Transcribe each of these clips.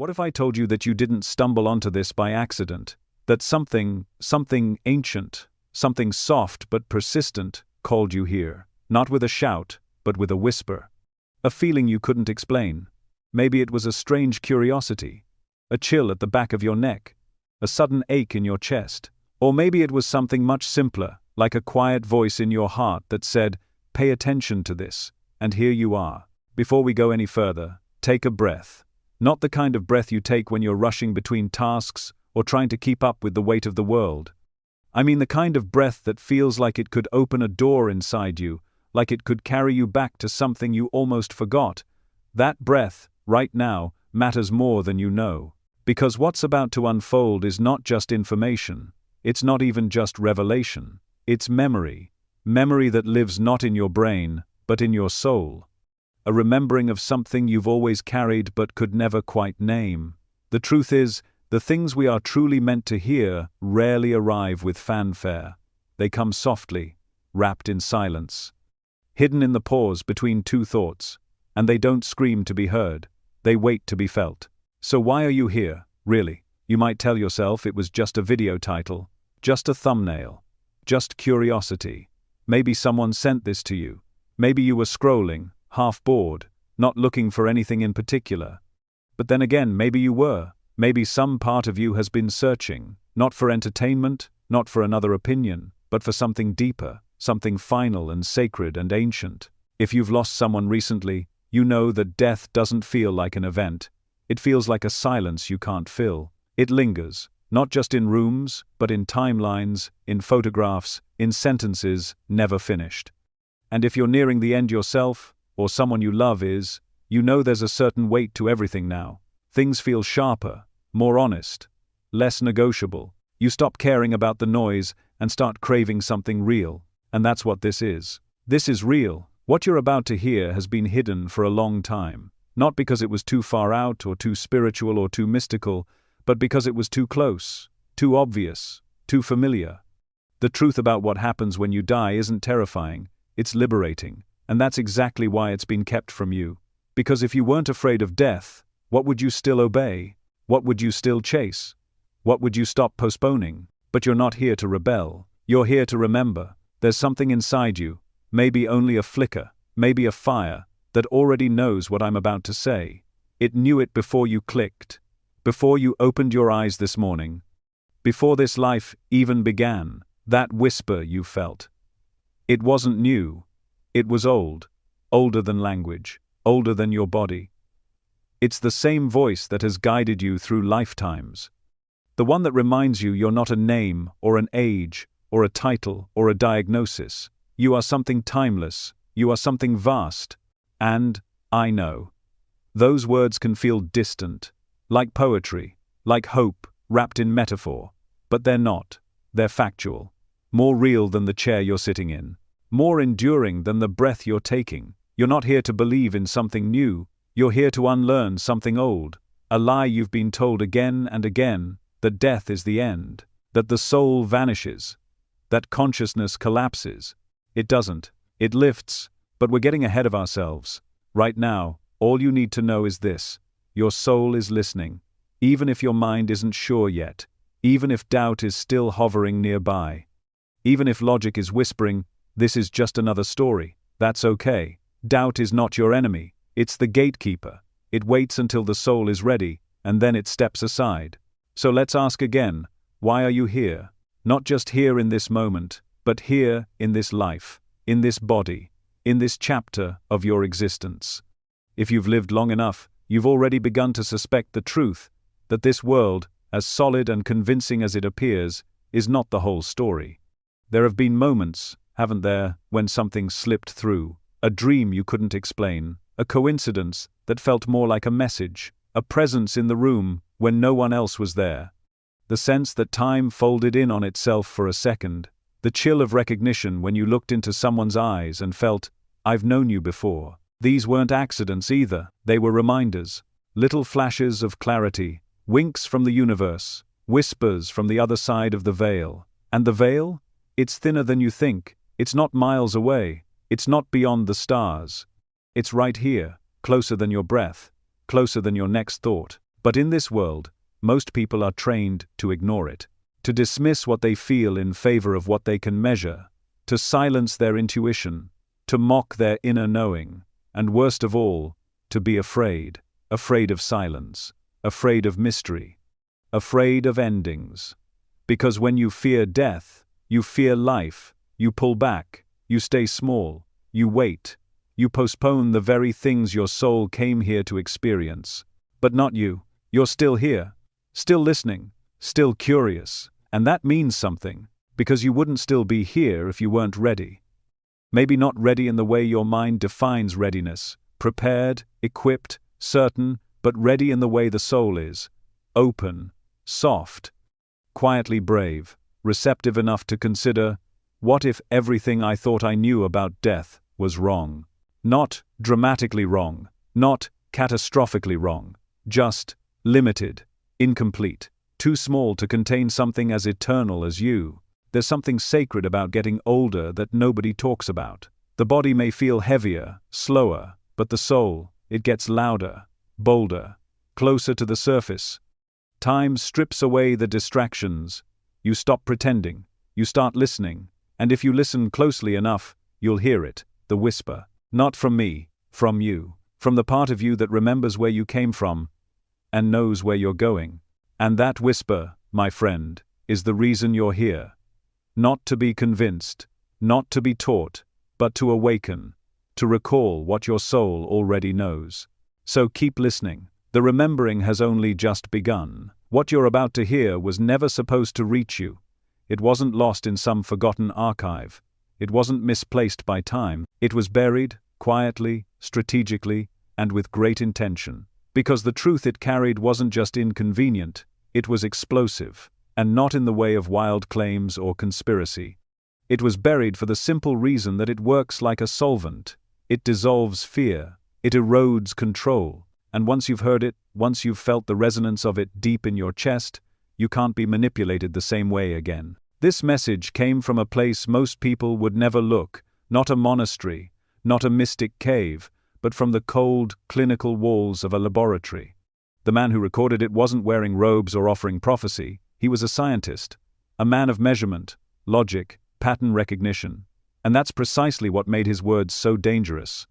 What if I told you that you didn't stumble onto this by accident? That something ancient, something soft but persistent, called you here, not with a shout, but with a whisper. A feeling you couldn't explain. Maybe it was a strange curiosity, a chill at the back of your neck, a sudden ache in your chest. Or maybe it was something much simpler, like a quiet voice in your heart that said, "Pay attention to this," and here you are. Before we go any further, take a breath. Not the kind of breath you take when you're rushing between tasks or trying to keep up with the weight of the world. I mean the kind of breath that feels like it could open a door inside you, like it could carry you back to something you almost forgot. That breath, right now, matters more than you know. Because what's about to unfold is not just information. It's not even just revelation. It's memory. Memory that lives not in your brain, but in your soul. A remembering of something you've always carried but could never quite name. The truth is, the things we are truly meant to hear rarely arrive with fanfare. They come softly, wrapped in silence, hidden in the pause between two thoughts, and they don't scream to be heard. They wait to be felt. So why are you here, really? You might tell yourself it was just a video title, just a thumbnail, just curiosity. Maybe someone sent this to you. Maybe you were scrolling, half bored, not looking for anything in particular. But then again, maybe you were. Maybe some part of you has been searching, not for entertainment, not for another opinion, but for something deeper, something final and sacred and ancient. If you've lost someone recently, you know that death doesn't feel like an event. It feels like a silence you can't fill. It lingers, not just in rooms, but in timelines, in photographs, in sentences never finished. And if you're nearing the end yourself, or someone you love is, you know there's a certain weight to everything now. Things feel sharper, more honest, less negotiable. You stop caring about the noise and start craving something real. And that's what this is. This is real. What you're about to hear has been hidden for a long time. Not because it was too far out or too spiritual or too mystical, but because it was too close, too obvious, too familiar. The truth about what happens when you die isn't terrifying, it's liberating. And that's exactly why it's been kept from you. Because if you weren't afraid of death, what would you still obey? What would you still chase? What would you stop postponing? But you're not here to rebel. You're here to remember. There's something inside you, maybe only a flicker, maybe a fire, that already knows what I'm about to say. It knew it before you clicked, before you opened your eyes this morning, before this life even began. That whisper you felt. It wasn't new. It was old. Older than language. Older than your body. It's the same voice that has guided you through lifetimes. The one that reminds you you're not a name, or an age, or a title, or a diagnosis. You are something timeless. You are something vast. And, I know. Those words can feel distant, like poetry, like hope, wrapped in metaphor. But they're not. They're factual. More real than the chair you're sitting in. More enduring than the breath you're taking. You're not here to believe in something new. You're here to unlearn something old. A lie you've been told again and again, that death is the end. That the soul vanishes. That consciousness collapses. It doesn't. It lifts. But we're getting ahead of ourselves. Right now, all you need to know is this. Your soul is listening. Even if your mind isn't sure yet. Even if doubt is still hovering nearby. Even if logic is whispering, this is just another story. That's okay. Doubt is not your enemy. It's the gatekeeper. It waits until the soul is ready, and then it steps aside. So let's ask again, why are you here? Not just here in this moment, but here in this life, in this body, in this chapter of your existence. If you've lived long enough, you've already begun to suspect the truth, that this world, as solid and convincing as it appears, is not the whole story. There have been moments, haven't there, when something slipped through, a dream you couldn't explain, a coincidence that felt more like a message, a presence in the room when no one else was there. The sense that time folded in on itself for a second, the chill of recognition when you looked into someone's eyes and felt, I've known you before. These weren't accidents either, they were reminders, little flashes of clarity, winks from the universe, whispers from the other side of the veil. And the veil? It's thinner than you think, it's not miles away, it's not beyond the stars. It's right here, closer than your breath, closer than your next thought. But in this world, most people are trained to ignore it, to dismiss what they feel in favor of what they can measure, to silence their intuition, to mock their inner knowing, and worst of all, to be afraid of silence, afraid of mystery, afraid of endings. Because when you fear death, you fear life, you pull back, you stay small, you wait, you postpone the very things your soul came here to experience. But not you. You're still here, still listening, still curious, and that means something, because you wouldn't still be here if you weren't ready. Maybe not ready in the way your mind defines readiness, prepared, equipped, certain, but ready in the way the soul is, open, soft, quietly brave, receptive enough to consider, what if everything I thought I knew about death was wrong? Not dramatically wrong, not catastrophically wrong, just limited, incomplete, too small to contain something as eternal as you. There's something sacred about getting older that nobody talks about. The body may feel heavier, slower, but the soul, it gets louder, bolder, closer to the surface. Time strips away the distractions. You stop pretending, you start listening, and if you listen closely enough, you'll hear it, the whisper. Not from me, from you, from the part of you that remembers where you came from and knows where you're going. And that whisper, my friend, is the reason you're here. Not to be convinced, not to be taught, but to awaken, to recall what your soul already knows. So keep listening. The remembering has only just begun. What you're about to hear was never supposed to reach you. It wasn't lost in some forgotten archive. It wasn't misplaced by time. It was buried, quietly, strategically, and with great intention. Because the truth it carried wasn't just inconvenient, it was explosive, and not in the way of wild claims or conspiracy. It was buried for the simple reason that it works like a solvent. It dissolves fear, it erodes control, and once you've heard it, once you've felt the resonance of it deep in your chest, you can't be manipulated the same way again. This message came from a place most people would never look, not a monastery, not a mystic cave, but from the cold, clinical walls of a laboratory. The man who recorded it wasn't wearing robes or offering prophecy. He was a scientist, a man of measurement, logic, pattern recognition, and that's precisely what made his words so dangerous.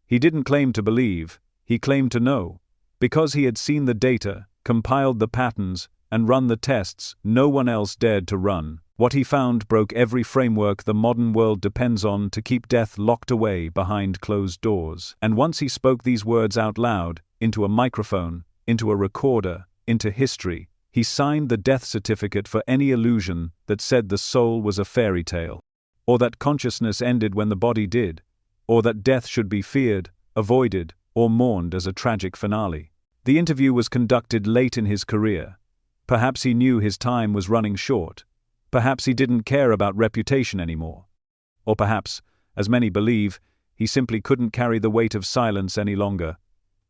He didn't claim to believe, he claimed to know. Because he had seen the data, compiled the patterns, and run the tests no one else dared to run. What he found broke every framework the modern world depends on to keep death locked away behind closed doors. And once he spoke these words out loud, into a microphone, into a recorder, into history, he signed the death certificate for any illusion that said the soul was a fairy tale, or that consciousness ended when the body did, or that death should be feared, avoided, or mourned as a tragic finale. The interview was conducted late in his career. Perhaps he knew his time was running short. Perhaps he didn't care about reputation anymore. Or perhaps, as many believe, he simply couldn't carry the weight of silence any longer.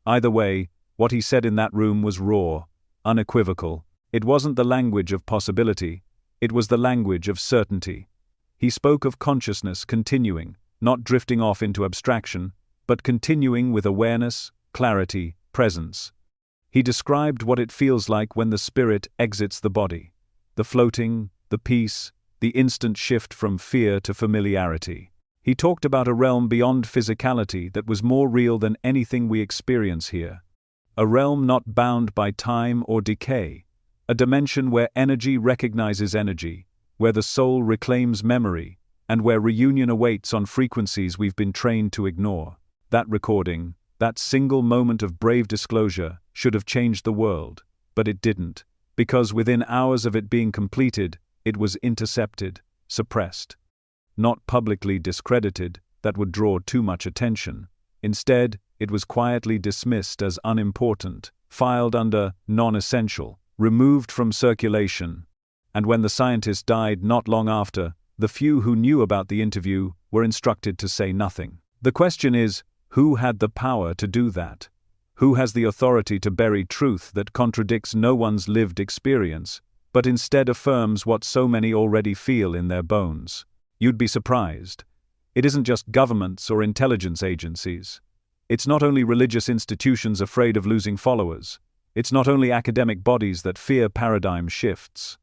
Either way, what he said in that room was raw, unequivocal. It wasn't the language of possibility, it was the language of certainty. He spoke of consciousness continuing, not drifting off into abstraction, but continuing with awareness, clarity, presence. He described what it feels like when the spirit exits the body. The floating, the peace, the instant shift from fear to familiarity. He talked about a realm beyond physicality that was more real than anything we experience here. A realm not bound by time or decay. A dimension where energy recognizes energy, where the soul reclaims memory, and where reunion awaits on frequencies we've been trained to ignore. That recording, that single moment of brave disclosure, should have changed the world, but it didn't, because within hours of it being completed, it was intercepted, suppressed. Not publicly discredited, that would draw too much attention. Instead, it was quietly dismissed as unimportant, filed under non-essential, removed from circulation. And when the scientist died not long after, the few who knew about the interview were instructed to say nothing. The question is, who had the power to do that? Who has the authority to bury truth that contradicts no one's lived experience, but instead affirms what so many already feel in their bones? You'd be surprised. It isn't just governments or intelligence agencies. It's not only religious institutions afraid of losing followers. It's not only academic bodies that fear paradigm shifts.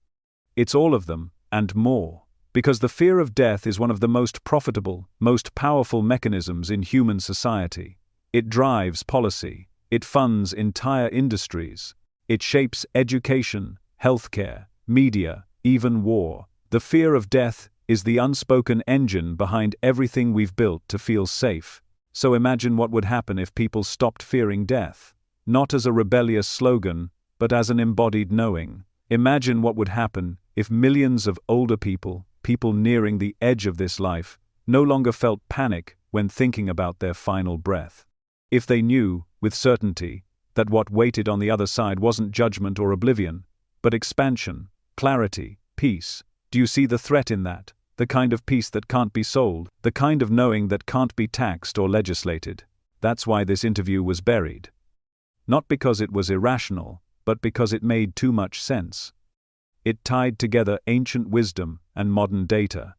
It's all of them, and more. Because the fear of death is one of the most profitable, most powerful mechanisms in human society. It drives policy. It funds entire industries. It shapes education, healthcare, media, even war. The fear of death is the unspoken engine behind everything we've built to feel safe. So imagine what would happen if people stopped fearing death. Not as a rebellious slogan, but as an embodied knowing. Imagine what would happen if millions of older people nearing the edge of this life, no longer felt panic when thinking about their final breath. If they knew, with certainty, that what waited on the other side wasn't judgment or oblivion, but expansion, clarity, peace. Do you see the threat in that? The kind of peace that can't be sold, the kind of knowing that can't be taxed or legislated. That's why this interview was buried. Not because it was irrational, but because it made too much sense. It tied together ancient wisdom and modern data.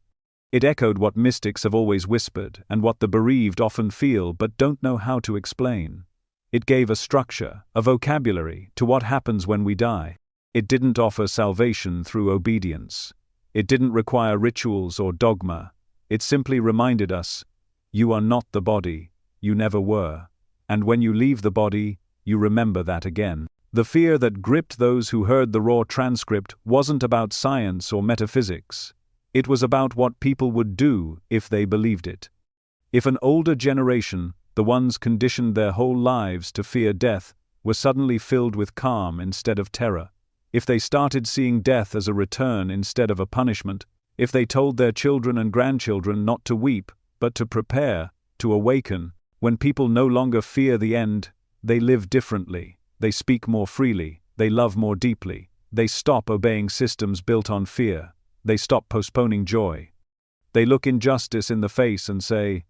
It echoed what mystics have always whispered and what the bereaved often feel but don't know how to explain. It gave a structure, a vocabulary, to what happens when we die. It didn't offer salvation through obedience. It didn't require rituals or dogma. It simply reminded us, you are not the body, you never were. And when you leave the body, you remember that again. The fear that gripped those who heard the raw transcript wasn't about science or metaphysics. It was about what people would do if they believed it. If an older generation, the ones conditioned their whole lives to fear death, were suddenly filled with calm instead of terror, if they started seeing death as a return instead of a punishment, if they told their children and grandchildren not to weep, but to prepare, to awaken, when people no longer fear the end, they live differently. They speak more freely, they love more deeply, they stop obeying systems built on fear, they stop postponing joy. They look injustice in the face and say,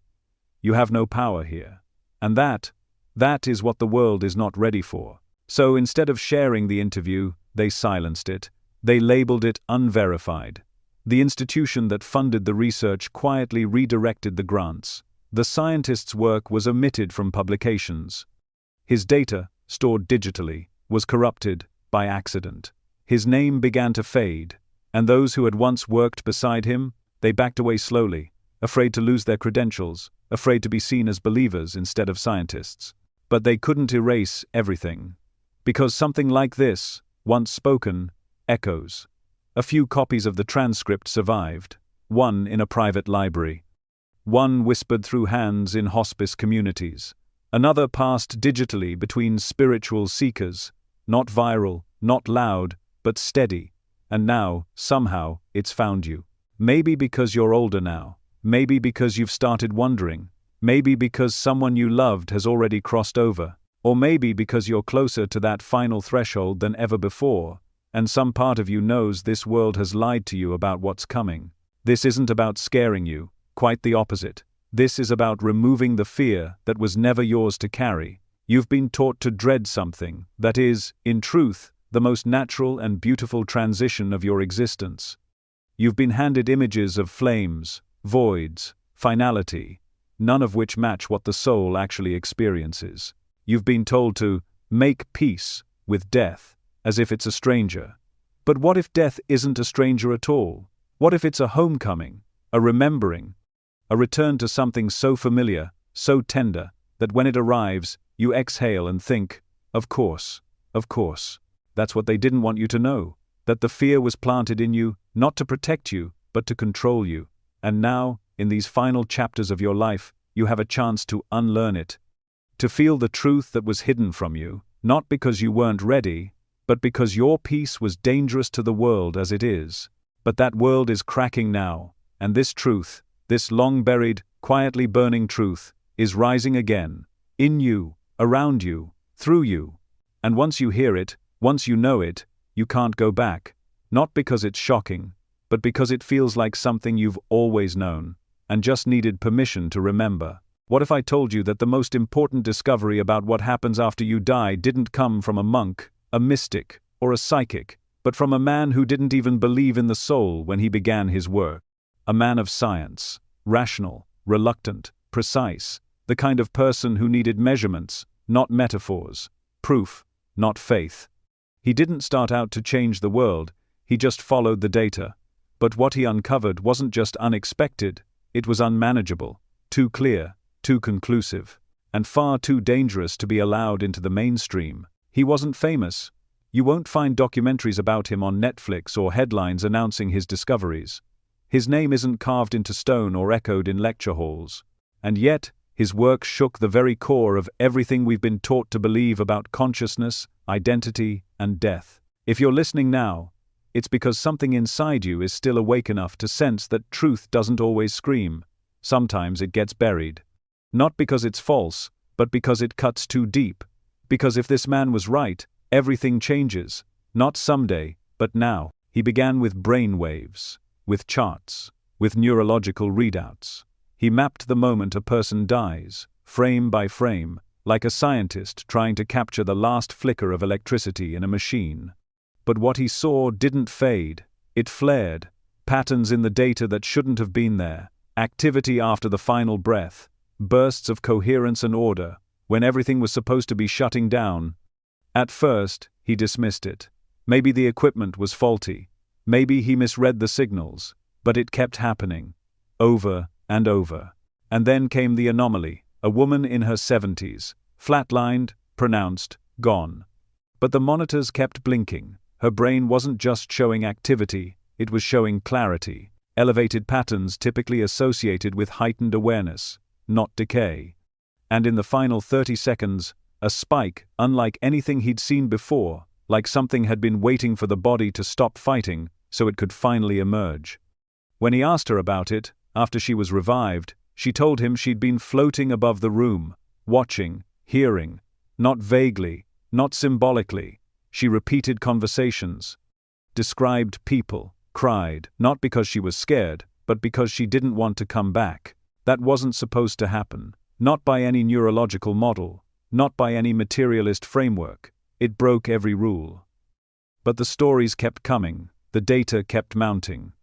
you have no power here. And that is what the world is not ready for. So instead of sharing the interview, they silenced it. They labeled it unverified. The institution that funded the research quietly redirected the grants. The scientist's work was omitted from publications. His data, stored digitally, was corrupted by accident. His name began to fade, and those who had once worked beside him, they backed away slowly, afraid to lose their credentials, afraid to be seen as believers instead of scientists. But they couldn't erase everything. Because something like this, once spoken, echoes. A few copies of the transcript survived, one in a private library. One whispered through hands in hospice communities. Another passed digitally between spiritual seekers, not viral, not loud, but steady. And now, somehow, it's found you. Maybe because you're older now. Maybe because you've started wondering. Maybe because someone you loved has already crossed over. Or maybe because you're closer to that final threshold than ever before, and some part of you knows this world has lied to you about what's coming. This isn't about scaring you, quite the opposite. This is about removing the fear that was never yours to carry. You've been taught to dread something that is, in truth, the most natural and beautiful transition of your existence. You've been handed images of flames, voids, finality, none of which match what the soul actually experiences. You've been told to make peace with death, as if it's a stranger. But what if death isn't a stranger at all? What if it's a homecoming, a remembering, a return to something so familiar, so tender, that when it arrives, you exhale and think, of course. That's what they didn't want you to know, that the fear was planted in you, not to protect you, but to control you. And now, in these final chapters of your life, you have a chance to unlearn it. To feel the truth that was hidden from you, not because you weren't ready, but because your peace was dangerous to the world as it is. But that world is cracking now, and this truth, this long-buried, quietly burning truth, is rising again, in you, around you, through you. And once you hear it, once you know it, you can't go back, not because it's shocking, but because it feels like something you've always known, and just needed permission to remember. What if I told you that the most important discovery about what happens after you die didn't come from a monk, a mystic, or a psychic, but from a man who didn't even believe in the soul when he began his work? A man of science, rational, reluctant, precise, the kind of person who needed measurements, not metaphors, proof, not faith. He didn't start out to change the world, he just followed the data. But what he uncovered wasn't just unexpected, it was unmanageable, too clear, too conclusive, and far too dangerous to be allowed into the mainstream. He wasn't famous. You won't find documentaries about him on Netflix or headlines announcing his discoveries. His name isn't carved into stone or echoed in lecture halls. And yet, his work shook the very core of everything we've been taught to believe about consciousness, identity, and death. If you're listening now, it's because something inside you is still awake enough to sense that truth doesn't always scream. Sometimes it gets buried. Not because it's false, but because it cuts too deep. Because if this man was right, everything changes. Not someday, but now. He began with brain waves, with charts, with neurological readouts. He mapped the moment a person dies, frame by frame, like a scientist trying to capture the last flicker of electricity in a machine. But what he saw didn't fade, it flared. Patterns in the data that shouldn't have been there, activity after the final breath, bursts of coherence and order, when everything was supposed to be shutting down. At first, he dismissed it. Maybe the equipment was faulty. Maybe he misread the signals. But it kept happening. Over and over. And then came the anomaly, a woman in her 70s, flatlined, pronounced, gone. But the monitors kept blinking. Her brain wasn't just showing activity, it was showing clarity, elevated patterns typically associated with heightened awareness, not decay. And in the final 30 seconds, a spike, unlike anything he'd seen before, like something had been waiting for the body to stop fighting so it could finally emerge. When he asked her about it, after she was revived, she told him she'd been floating above the room, watching, hearing, not vaguely, not symbolically. She repeated conversations, described people, cried, not because she was scared, but because she didn't want to come back. That wasn't supposed to happen, not by any neurological model, not by any materialist framework. It broke every rule. But the stories kept coming, the data kept mounting.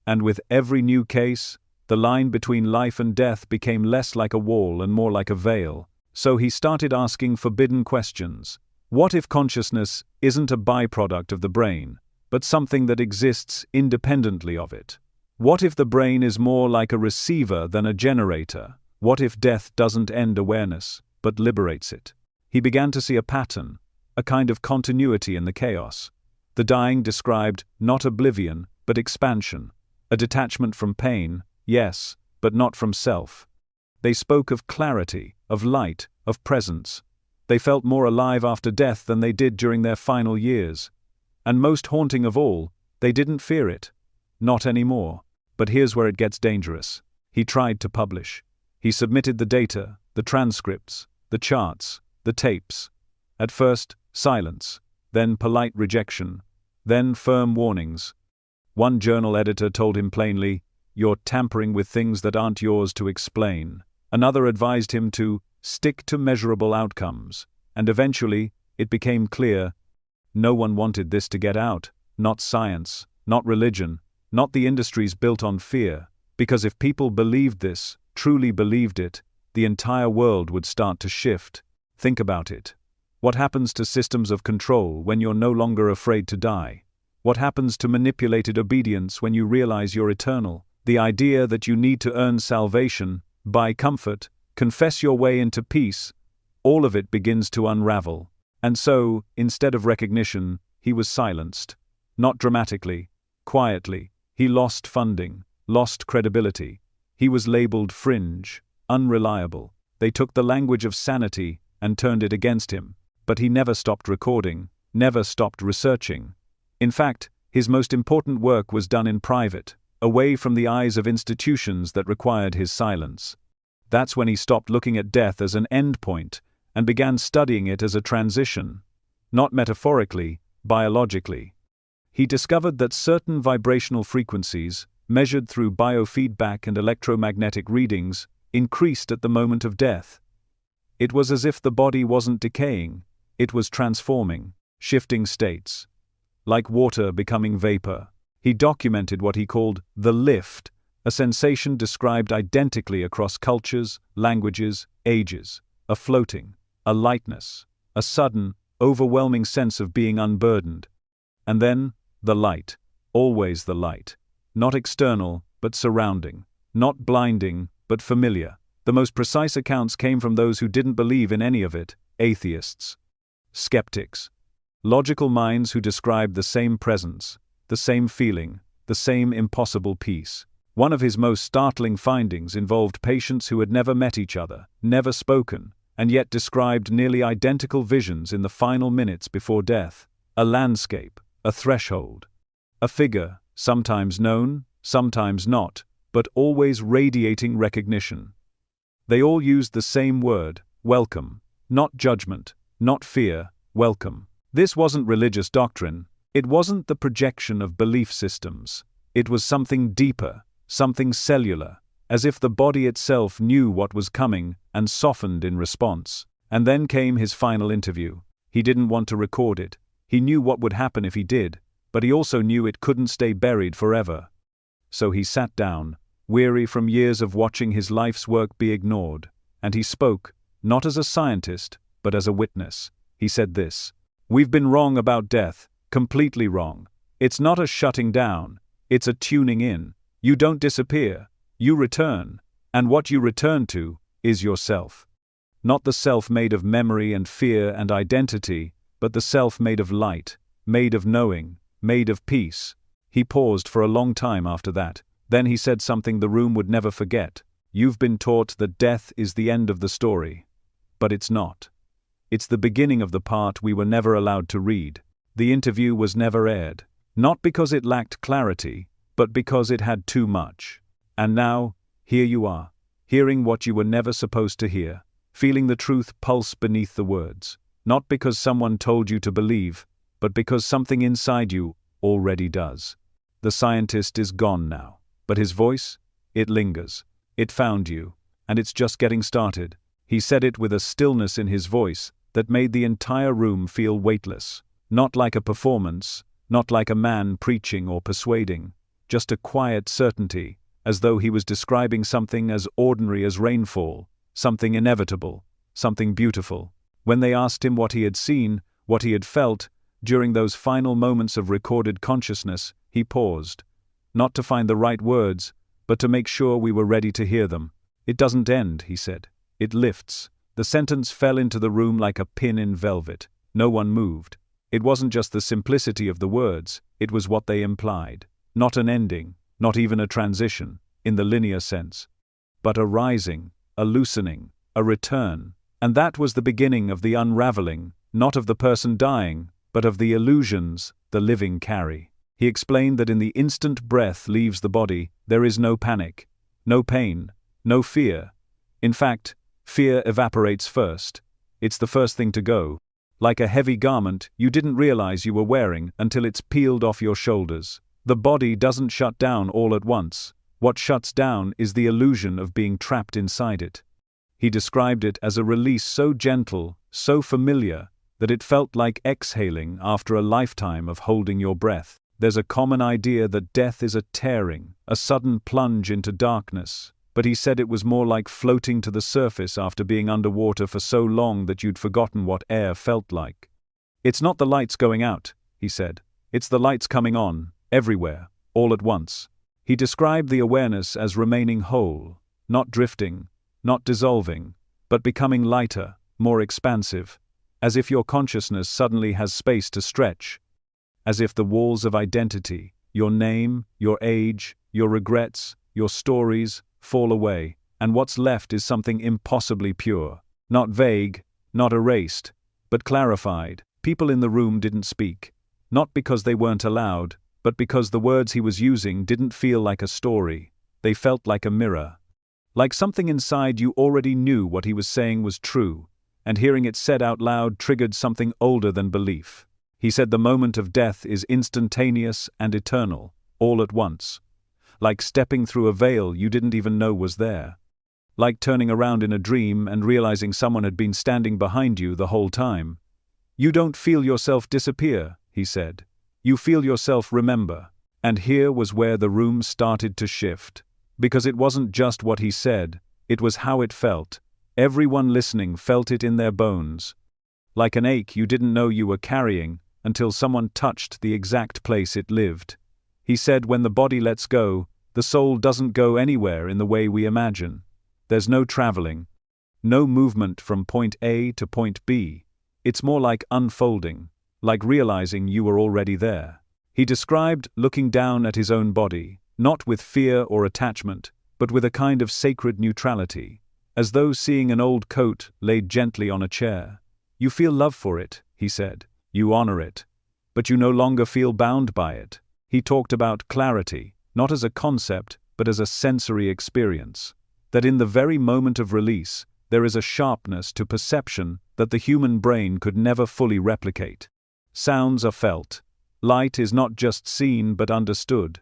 And with every new case, the line between life and death became less like a wall and more like a veil. So he started asking forbidden questions. What if consciousness isn't a byproduct of the brain, but something that exists independently of it? What if the brain is more like a receiver than a generator? What if death doesn't end awareness, but liberates it? He began to see a pattern, a kind of continuity in the chaos. The dying described not oblivion, but expansion, a detachment from pain, yes, but not from self. They spoke of clarity, of light, of presence. They felt more alive after death than they did during their final years. And most haunting of all, they didn't fear it. Not anymore. But here's where it gets dangerous. He tried to publish. He submitted the data, the transcripts, the charts, the tapes. At first, silence, then polite rejection, then firm warnings. One journal editor told him plainly, "You're tampering with things that aren't yours to explain." Another advised him to stick to measurable outcomes. And eventually, it became clear, no one wanted this to get out, not science, not religion, not the industries built on fear, because if people believed this, truly believed it, the entire world would start to shift. Think about it. What happens to systems of control when you're no longer afraid to die? What happens to manipulated obedience when you realize you're eternal? The idea that you need to earn salvation, buy comfort, confess your way into peace, all of it begins to unravel. And so, instead of recognition, he was silenced. Not dramatically, quietly. He lost funding, lost credibility. He was labeled fringe, unreliable. They took the language of sanity and turned it against him. But he never stopped recording, never stopped researching. In fact, his most important work was done in private, away from the eyes of institutions that required his silence. That's when he stopped looking at death as an end point and began studying it as a transition. Not metaphorically, biologically. He discovered that certain vibrational frequencies, measured through biofeedback and electromagnetic readings, increased at the moment of death. It was as if the body wasn't decaying, it was transforming, shifting states. Like water becoming vapor. He documented what he called the lift, a sensation described identically across cultures, languages, ages, a floating, a lightness, a sudden, overwhelming sense of being unburdened. And then, the light. Always the light. Not external, but surrounding. Not blinding, but familiar. The most precise accounts came from those who didn't believe in any of it, atheists. Skeptics. Logical minds who described the same presence, the same feeling, the same impossible peace. One of his most startling findings involved patients who had never met each other, never spoken, and yet described nearly identical visions in the final minutes before death. A landscape, a threshold. A figure, sometimes known, sometimes not, but always radiating recognition. They all used the same word, welcome. Not judgment, not fear, welcome. This wasn't religious doctrine. It wasn't the projection of belief systems. It was something deeper, something cellular, as if the body itself knew what was coming and softened in response. And then came his final interview. He didn't want to record it. He knew what would happen if he did, but he also knew it couldn't stay buried forever. So he sat down, weary from years of watching his life's work be ignored, and he spoke, not as a scientist, but as a witness. He said this: "We've been wrong about death, completely wrong. It's not a shutting down, it's a tuning in. You don't disappear, you return, and what you return to is yourself. Not the self made of memory and fear and identity, but the self made of light, made of knowing, made of peace." He paused for a long time after that. Then he said something the room would never forget. "You've been taught that death is the end of the story. But it's not. It's the beginning of the part we were never allowed to read." The interview was never aired. Not because it lacked clarity, but because it had too much. And now, here you are, hearing what you were never supposed to hear, feeling the truth pulse beneath the words. Not because someone told you to believe, but because something inside you already does. The scientist is gone now, but his voice, it lingers. It found you, and it's just getting started. He said it with a stillness in his voice that made the entire room feel weightless. Not like a performance, not like a man preaching or persuading, just a quiet certainty, as though he was describing something as ordinary as rainfall, something inevitable, something beautiful. When they asked him what he had seen, what he had felt, during those final moments of recorded consciousness, he paused. Not to find the right words, but to make sure we were ready to hear them. "It doesn't end," he said. "It lifts." The sentence fell into the room like a pin in velvet. No one moved. It wasn't just the simplicity of the words, it was what they implied. Not an ending, not even a transition, in the linear sense. But a rising, a loosening, a return. And that was the beginning of the unraveling, not of the person dying, but of the illusions the living carry. He explained that in the instant breath leaves the body, there is no panic, no pain, no fear. In fact, fear evaporates first. It's the first thing to go. Like a heavy garment you didn't realize you were wearing until it's peeled off your shoulders. The body doesn't shut down all at once. What shuts down is the illusion of being trapped inside it. He described it as a release so gentle, so familiar, that it felt like exhaling after a lifetime of holding your breath. There's a common idea that death is a tearing, a sudden plunge into darkness, but he said it was more like floating to the surface after being underwater for so long that you'd forgotten what air felt like. "It's not the lights going out," he said. "It's the lights coming on, everywhere, all at once." He described the awareness as remaining whole, not drifting, not dissolving, but becoming lighter, more expansive, as if your consciousness suddenly has space to stretch, as if the walls of identity, your name, your age, your regrets, your stories, fall away, and what's left is something impossibly pure, not vague, not erased, but clarified. People in the room didn't speak, not because they weren't allowed, but because the words he was using didn't feel like a story. They felt like a mirror. Like something inside you already knew what he was saying was true, and hearing it said out loud triggered something older than belief. He said the moment of death is instantaneous and eternal, all at once. Like stepping through a veil you didn't even know was there. Like turning around in a dream and realizing someone had been standing behind you the whole time. "You don't feel yourself disappear," he said. "You feel yourself remember." And here was where the room started to shift. Because it wasn't just what he said, it was how it felt. Everyone listening felt it in their bones. like an ache you didn't know you were carrying until someone touched the exact place it lived. He said when the body lets go, the soul doesn't go anywhere in the way we imagine. There's no traveling, no movement from point A to point B. It's more like unfolding, like realizing you were already there. He described looking down at his own body, not with fear or attachment, but with a kind of sacred neutrality, as though seeing an old coat laid gently on a chair. You feel love for it, he said. You honor it. But you no longer feel bound by it. He talked about clarity, not as a concept, but as a sensory experience. That in the very moment of release, there is a sharpness to perception that the human brain could never fully replicate. Sounds are felt. Light is not just seen but understood.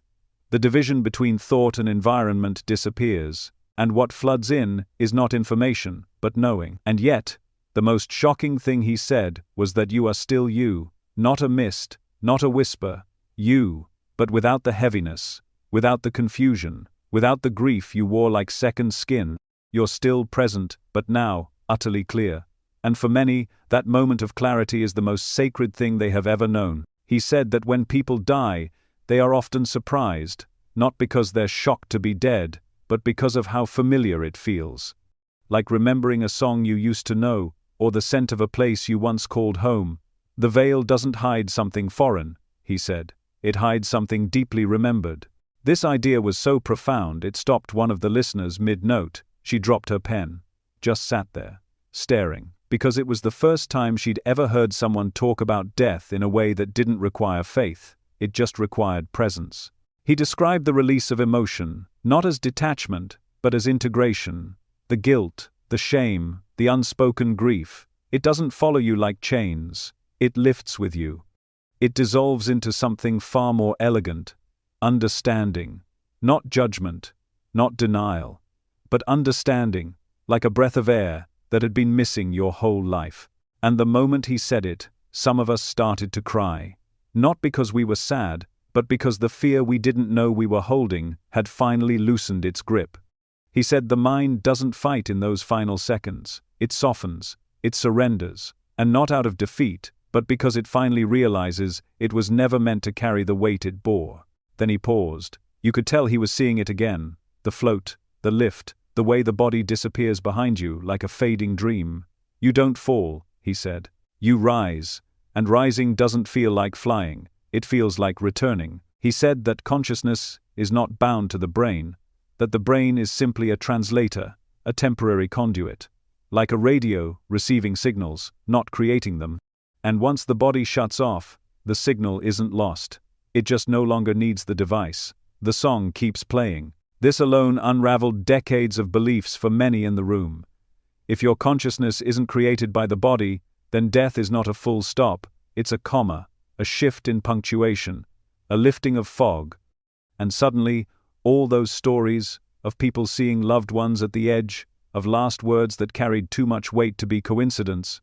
The division between thought and environment disappears, and what floods in is not information, but knowing. And yet, the most shocking thing he said was that you are still you, not a mist, not a whisper, you, but without the heaviness, without the confusion, without the grief you wore like second skin. You're still present, but now, utterly clear. And for many, that moment of clarity is the most sacred thing they have ever known. He said that when people die, they are often surprised, not because they're shocked to be dead, but because of how familiar it feels. Like remembering a song you used to know, or the scent of a place you once called home. The veil doesn't hide something foreign, he said. It hides something deeply remembered. This idea was so profound it stopped one of the listeners mid-note. She dropped her pen, just sat there, staring, because it was the first time she'd ever heard someone talk about death in a way that didn't require faith, it just required presence. He described the release of emotion, not as detachment, but as integration. The guilt, the shame, the unspoken grief. It doesn't follow you like chains. It lifts with you. It dissolves into something far more elegant. Understanding. Not judgment, not denial, but understanding, like a breath of air that had been missing your whole life. And the moment he said it, some of us started to cry. Not because we were sad, but because the fear we didn't know we were holding had finally loosened its grip. He said the mind doesn't fight in those final seconds. It softens, it surrenders, and not out of defeat, but because it finally realizes it was never meant to carry the weight it bore. Then he paused. You could tell he was seeing it again. The float, the lift, the way the body disappears behind you like a fading dream. You don't fall, he said. You rise, and rising doesn't feel like flying. It feels like returning. He said that consciousness is not bound to the brain, that the brain is simply a translator, a temporary conduit, like a radio receiving signals, not creating them. And once the body shuts off, the signal isn't lost. It just no longer needs the device. The song keeps playing. This alone unraveled decades of beliefs for many in the room. If your consciousness isn't created by the body, then death is not a full stop, it's a comma, a shift in punctuation, a lifting of fog. And suddenly, all those stories of people seeing loved ones at the edge, of last words that carried too much weight to be coincidence,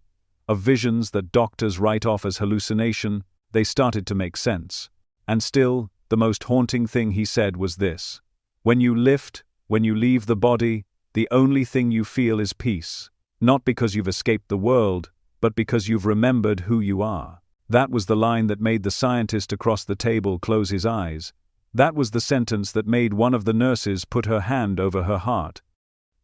of visions that doctors write off as hallucination, they started to make sense. And still, the most haunting thing he said was this. When you lift, when you leave the body, the only thing you feel is peace. Not because you've escaped the world, but because you've remembered who you are. That was the line that made the scientist across the table close his eyes. That was the sentence that made one of the nurses put her hand over her heart.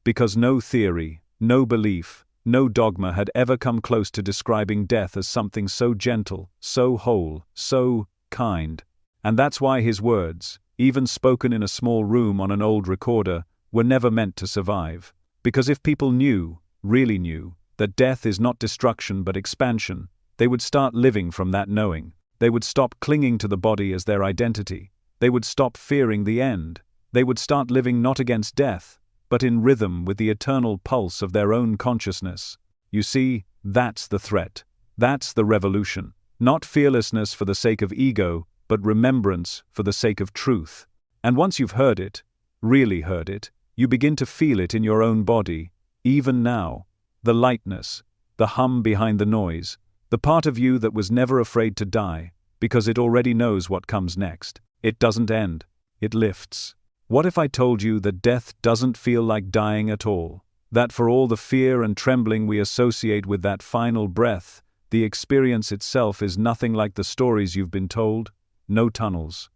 Because no theory, no belief, no dogma had ever come close to describing death as something so gentle, so whole, so kind. And that's why his words, even spoken in a small room on an old recorder, were never meant to survive. Because if people knew, really knew, that death is not destruction but expansion, they would start living from that knowing. They would stop clinging to the body as their identity. They would stop fearing the end. They would start living not against death, but in rhythm with the eternal pulse of their own consciousness. You see, that's the threat. That's the revolution. Not fearlessness for the sake of ego, but remembrance for the sake of truth. And once you've heard it, really heard it, you begin to feel it in your own body, even now. The lightness, the hum behind the noise, the part of you that was never afraid to die, because it already knows what comes next. It doesn't end, it lifts. What if I told you that death doesn't feel like dying at all? That for all the fear and trembling we associate with that final breath, The experience itself is nothing like the stories you've been told. No tunnels.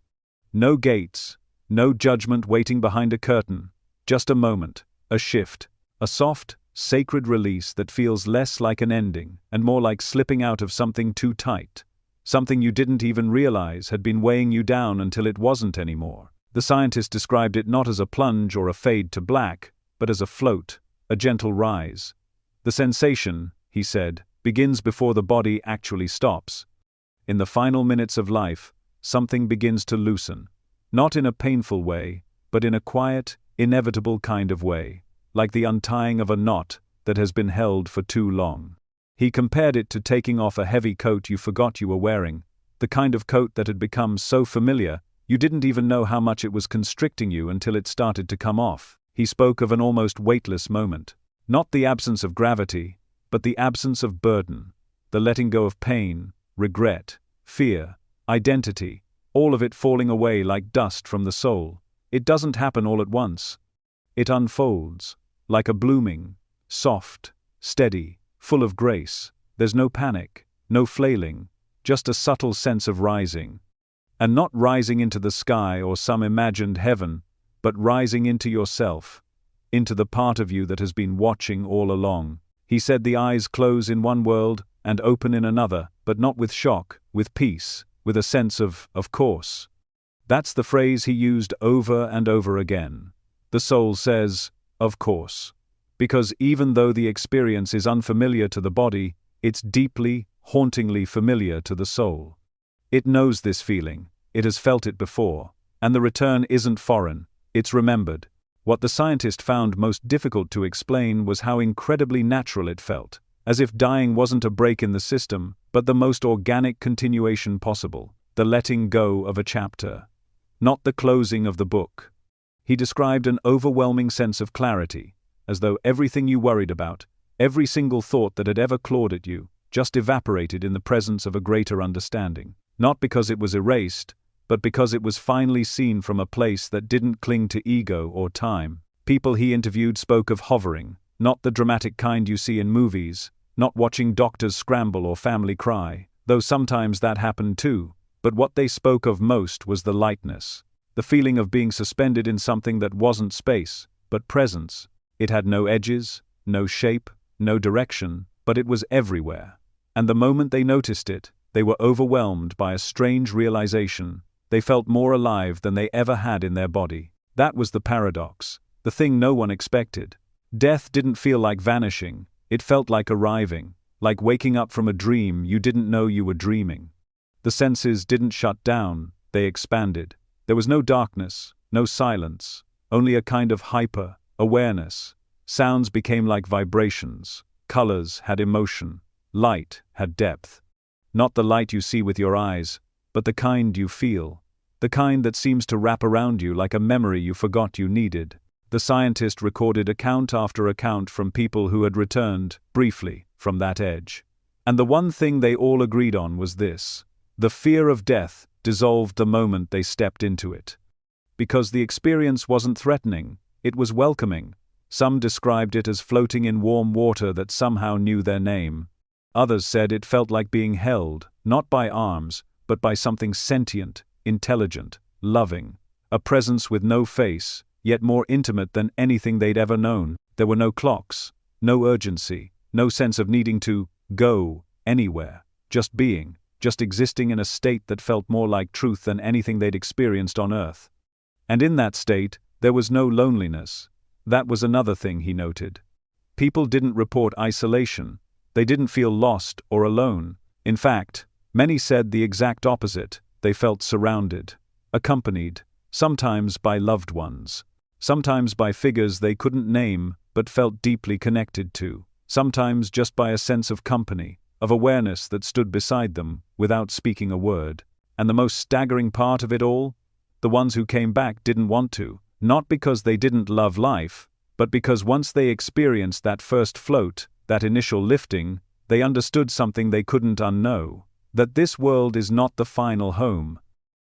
No gates. No judgment waiting behind a curtain. Just a moment, a shift, a soft, sacred release that feels less like an ending and more like slipping out of something too tight. Something you didn't even realize had been weighing you down until it wasn't anymore. The scientist described it not as a plunge or a fade to black, but as a float, a gentle rise. The sensation, he said, begins before the body actually stops. In the final minutes of life, something begins to loosen. Not in a painful way, but in a quiet, inevitable kind of way, like the untying of a knot that has been held for too long. He compared it to taking off a heavy coat you forgot you were wearing, the kind of coat that had become so familiar you didn't even know how much it was constricting you until it started to come off. He spoke of an almost weightless moment. Not the absence of gravity, but the absence of burden, the letting go of pain, regret, fear, identity, all of it falling away like dust from the soul. It doesn't happen all at once. It unfolds, like a blooming, soft, steady, full of grace. There's no panic, no flailing, just a subtle sense of rising. And not rising into the sky or some imagined heaven, but rising into yourself, into the part of you that has been watching all along. He said the eyes close in one world and open in another, but not with shock, with peace, with a sense of course. That's the phrase he used over and over again. The soul says, of course. Because even though the experience is unfamiliar to the body, it's deeply, hauntingly familiar to the soul. It knows this feeling, it has felt it before, and the return isn't foreign, it's remembered. What the scientist found most difficult to explain was how incredibly natural it felt, as if dying wasn't a break in the system, but the most organic continuation possible, the letting go of a chapter, not the closing of the book. He described an overwhelming sense of clarity, as though everything you worried about, every single thought that had ever clawed at you, just evaporated in the presence of a greater understanding. Not because it was erased, but because it was finally seen from a place that didn't cling to ego or time. People he interviewed spoke of hovering, not the dramatic kind you see in movies, not watching doctors scramble or family cry, though sometimes that happened too, but what they spoke of most was the lightness, the feeling of being suspended in something that wasn't space, but presence. It had no edges, no shape, no direction, but it was everywhere. And the moment they noticed it, they were overwhelmed by a strange realization. They felt more alive than they ever had in their body. That was the paradox, the thing no one expected. Death didn't feel like vanishing, it felt like arriving, like waking up from a dream you didn't know you were dreaming. The senses didn't shut down, they expanded. There was no darkness, no silence, only a kind of hyper-awareness. Sounds became like vibrations, colors had emotion, light had depth. Not the light you see with your eyes, but the kind you feel. The kind that seems to wrap around you like a memory you forgot you needed. The scientist recorded account after account from people who had returned, briefly, from that edge. And the one thing they all agreed on was this: the fear of death dissolved the moment they stepped into it. Because the experience wasn't threatening, it was welcoming. Some described it as floating in warm water that somehow knew their name. Others said it felt like being held, not by arms, but by something sentient, intelligent, loving. A presence with no face, yet more intimate than anything they'd ever known. There were no clocks, no urgency, no sense of needing to go anywhere. Just being, just existing in a state that felt more like truth than anything they'd experienced on Earth. And in that state, there was no loneliness. That was another thing he noted. People didn't report isolation. They didn't feel lost or alone. In fact, many said the exact opposite. They felt surrounded, accompanied, sometimes by loved ones, sometimes by figures they couldn't name but felt deeply connected to, sometimes just by a sense of company, of awareness that stood beside them without speaking a word. And the most staggering part of it all? The ones who came back didn't want to, not because they didn't love life, but because once they experienced that first float, that initial lifting, they understood something they couldn't unknow. That this world is not the final home.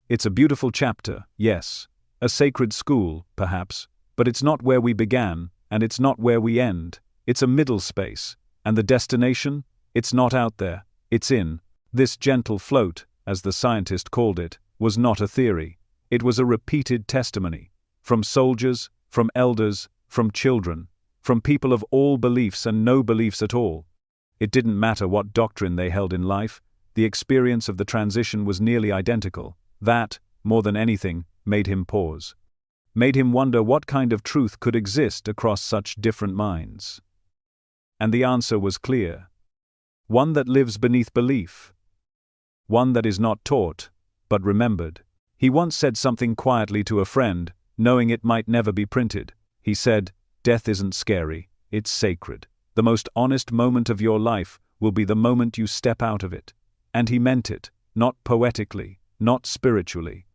It's a beautiful chapter, yes, a sacred school, perhaps, but it's not where we began, and it's not where we end. It's a middle space, and the destination? It's not out there, It's in. This gentle float, as the scientist called it, was not a theory. It was a repeated testimony. From soldiers, from elders, from children, from people of all beliefs and no beliefs at all. It didn't matter what doctrine they held in life, the experience of the transition was nearly identical. That, more than anything, made him pause. Made him wonder what kind of truth could exist across such different minds. And the answer was clear. One that lives beneath belief. One that is not taught, but remembered. He once said something quietly to a friend, knowing it might never be printed. He said, "Death isn't scary, it's sacred. The most honest moment of your life will be the moment you step out of it." And he meant it, not poetically, not spiritually.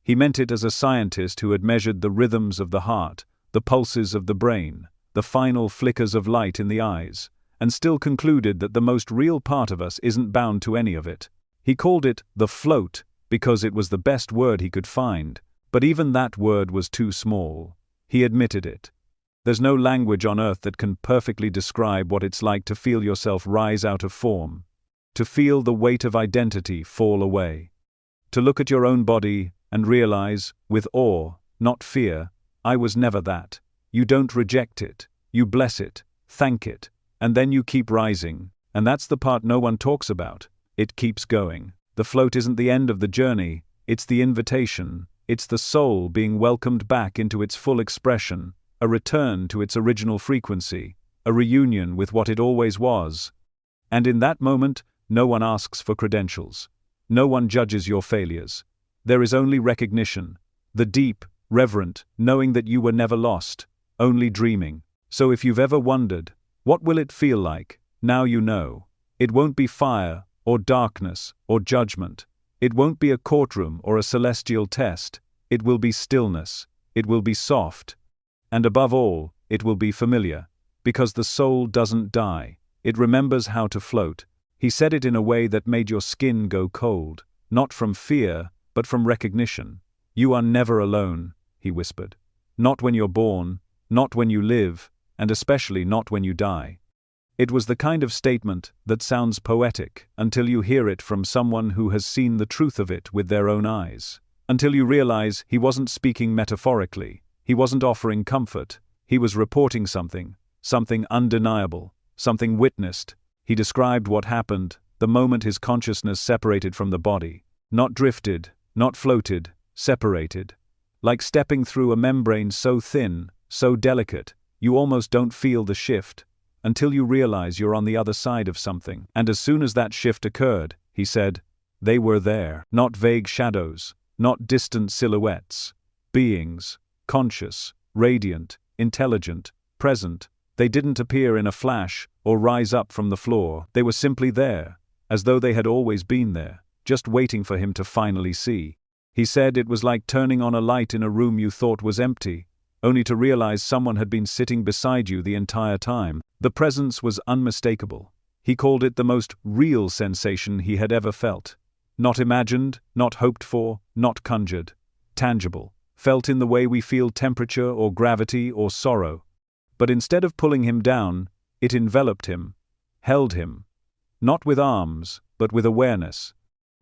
He meant it as a scientist who had measured the rhythms of the heart, the pulses of the brain, the final flickers of light in the eyes, and still concluded that the most real part of us isn't bound to any of it. He called it the float because it was the best word he could find, but even that word was too small. He admitted it. There's no language on earth that can perfectly describe what it's like to feel yourself rise out of form, to feel the weight of identity fall away, to look at your own body and realize, with awe, not fear, I was never that. You don't reject it, you bless it, thank it, and then you keep rising, and that's the part no one talks about. It keeps going. The float isn't the end of the journey, it's the invitation, it's the soul being welcomed back into its full expression, a return to its original frequency, a reunion with what it always was. And in that moment, no one asks for credentials. No one judges your failures. There is only recognition, the deep, reverent, knowing that you were never lost, only dreaming. So if you've ever wondered, what will it feel like, now you know. It won't be fire, or darkness, or judgment. It won't be a courtroom or a celestial test. It will be stillness. It will be soft. And above all, it will be familiar. Because the soul doesn't die. It remembers how to float. He said it in a way that made your skin go cold, not from fear, but from recognition. You are never alone, he whispered. Not when you're born, not when you live, and especially not when you die. It was the kind of statement that sounds poetic until you hear it from someone who has seen the truth of it with their own eyes. Until you realize he wasn't speaking metaphorically, he wasn't offering comfort, he was reporting something undeniable, something witnessed. He described what happened the moment his consciousness separated from the body. Not drifted, not floated, separated. Like stepping through a membrane so thin, so delicate, you almost don't feel the shift, until you realize you're on the other side of something. And as soon as that shift occurred, he said, they were there, not vague shadows, not distant silhouettes. Beings, conscious, radiant, intelligent, present. They didn't appear in a flash or rise up from the floor. They were simply there, as though they had always been there, just waiting for him to finally see. He said it was like turning on a light in a room you thought was empty, only to realize someone had been sitting beside you the entire time. The presence was unmistakable. He called it the most real sensation he had ever felt. Not imagined, not hoped for, not conjured. Tangible. Felt in the way we feel temperature or gravity or sorrow. But instead of pulling him down, it enveloped him, held him. Not with arms, but with awareness.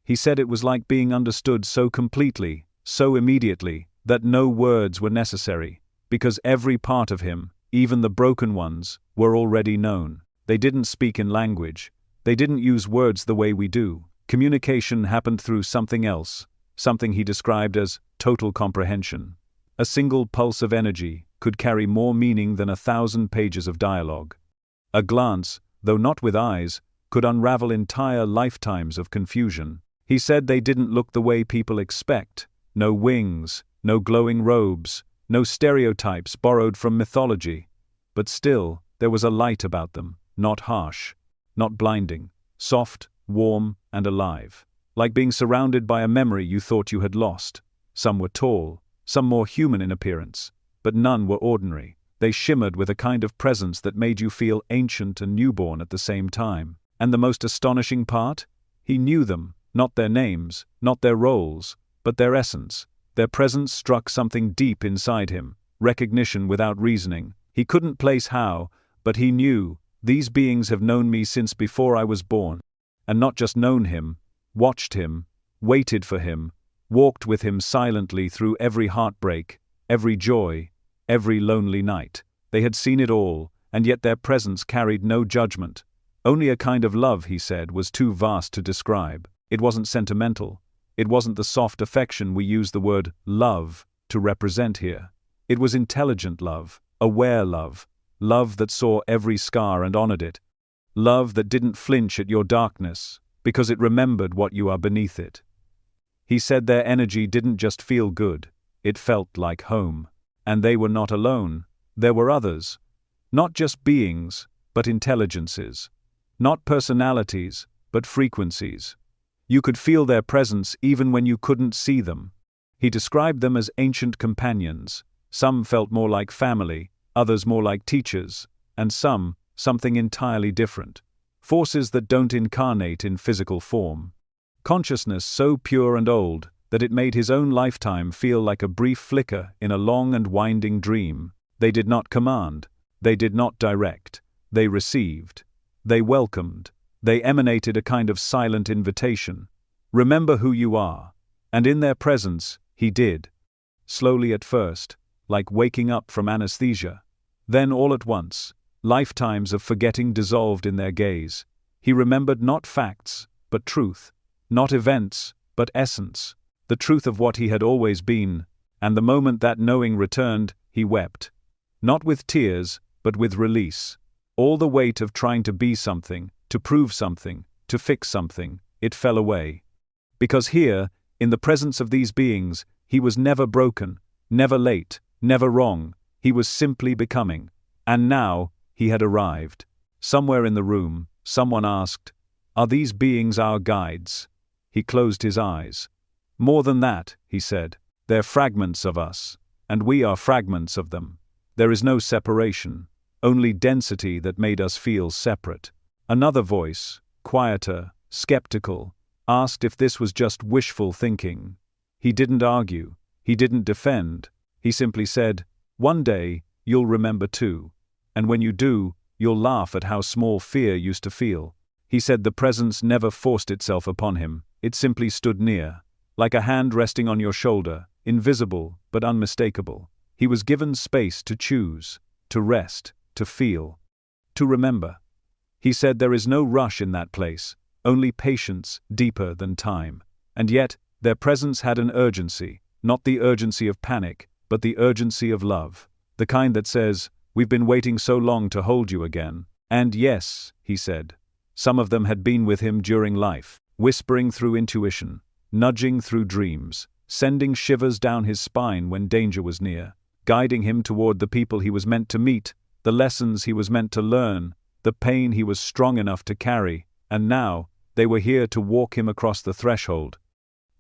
He said it was like being understood so completely, so immediately, that no words were necessary, because every part of him, even the broken ones, were already known. They didn't speak in language. They didn't use words the way we do. Communication happened through something else, something he described as total comprehension. A single pulse of energy could carry more meaning than 1,000 pages of dialogue. A glance, though not with eyes, could unravel entire lifetimes of confusion. He said they didn't look the way people expect. No wings, no glowing robes, no stereotypes borrowed from mythology. But still, there was a light about them, not harsh, not blinding, soft, warm, and alive. Like being surrounded by a memory you thought you had lost. Some were tall, some more human in appearance, but none were ordinary. They shimmered with a kind of presence that made you feel ancient and newborn at the same time. And the most astonishing part? He knew them, not their names, not their roles, but their essence. Their presence struck something deep inside him, recognition without reasoning. He couldn't place how, but he knew, these beings have known me since before I was born. and not just known him, watched him, waited for him, walked with him silently through every heartbreak, every joy, every lonely night. They had seen it all, and yet their presence carried no judgment. Only a kind of love, he said, was too vast to describe. It wasn't sentimental. It wasn't the soft affection we use the word love to represent here. It was intelligent love, aware love, love that saw every scar and honored it. Love that didn't flinch at your darkness, because it remembered what you are beneath it. He said their energy didn't just feel good, it felt like home. And they were not alone. There were others. Not just beings, but intelligences. Not personalities, but frequencies. You could feel their presence even when you couldn't see them. He described them as ancient companions. Some felt more like family, others more like teachers, and something entirely different. Forces that don't incarnate in physical form. Consciousness so pure and old that it made his own lifetime feel like a brief flicker in a long and winding dream. They did not command. They did not direct. They received. They welcomed. They emanated a kind of silent invitation. Remember who you are. And in their presence, he did. Slowly at first, like waking up from anesthesia. Then all at once, lifetimes of forgetting dissolved in their gaze. He remembered not facts, but truth. Not events, but essence. The truth of what he had always been. And the moment that knowing returned, he wept. Not with tears, but with release. All the weight of trying to be something, to prove something, to fix something, it fell away. Because here, in the presence of these beings, he was never broken, never late, never wrong. He was simply becoming. And now, he had arrived. Somewhere in the room, someone asked, "Are these beings our guides?" He closed his eyes. "More than that," he said. "They're fragments of us, and we are fragments of them. There is no separation, only density that made us feel separate." Another voice, quieter, skeptical, asked if this was just wishful thinking. He didn't argue, he didn't defend, he simply said, "One day, you'll remember too. And when you do, you'll laugh at how small fear used to feel." He said the presence never forced itself upon him, it simply stood near, like a hand resting on your shoulder, invisible but unmistakable. He was given space to choose, to rest, to feel, to remember. He said there is no rush in that place, only patience deeper than time. And yet, their presence had an urgency, not the urgency of panic, but the urgency of love. The kind that says, "We've been waiting so long to hold you again." And yes, he said, some of them had been with him during life, whispering through intuition, nudging through dreams, sending shivers down his spine when danger was near, guiding him toward the people he was meant to meet, the lessons he was meant to learn, the pain he was strong enough to carry, and now, they were here to walk him across the threshold.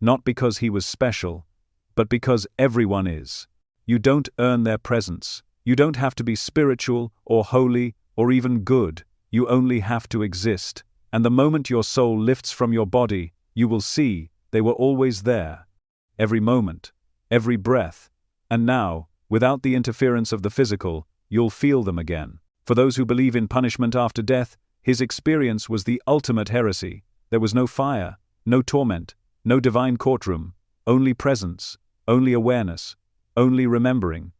Not because he was special, but because everyone is. You don't earn their presence. You don't have to be spiritual or holy or even good. You only have to exist. And the moment your soul lifts from your body, you will see they were always there. Every moment, every breath. And now, without the interference of the physical, you'll feel them again. For those who believe in punishment after death, his experience was the ultimate heresy. There was no fire, no torment, no divine courtroom, only presence, only awareness, only remembering.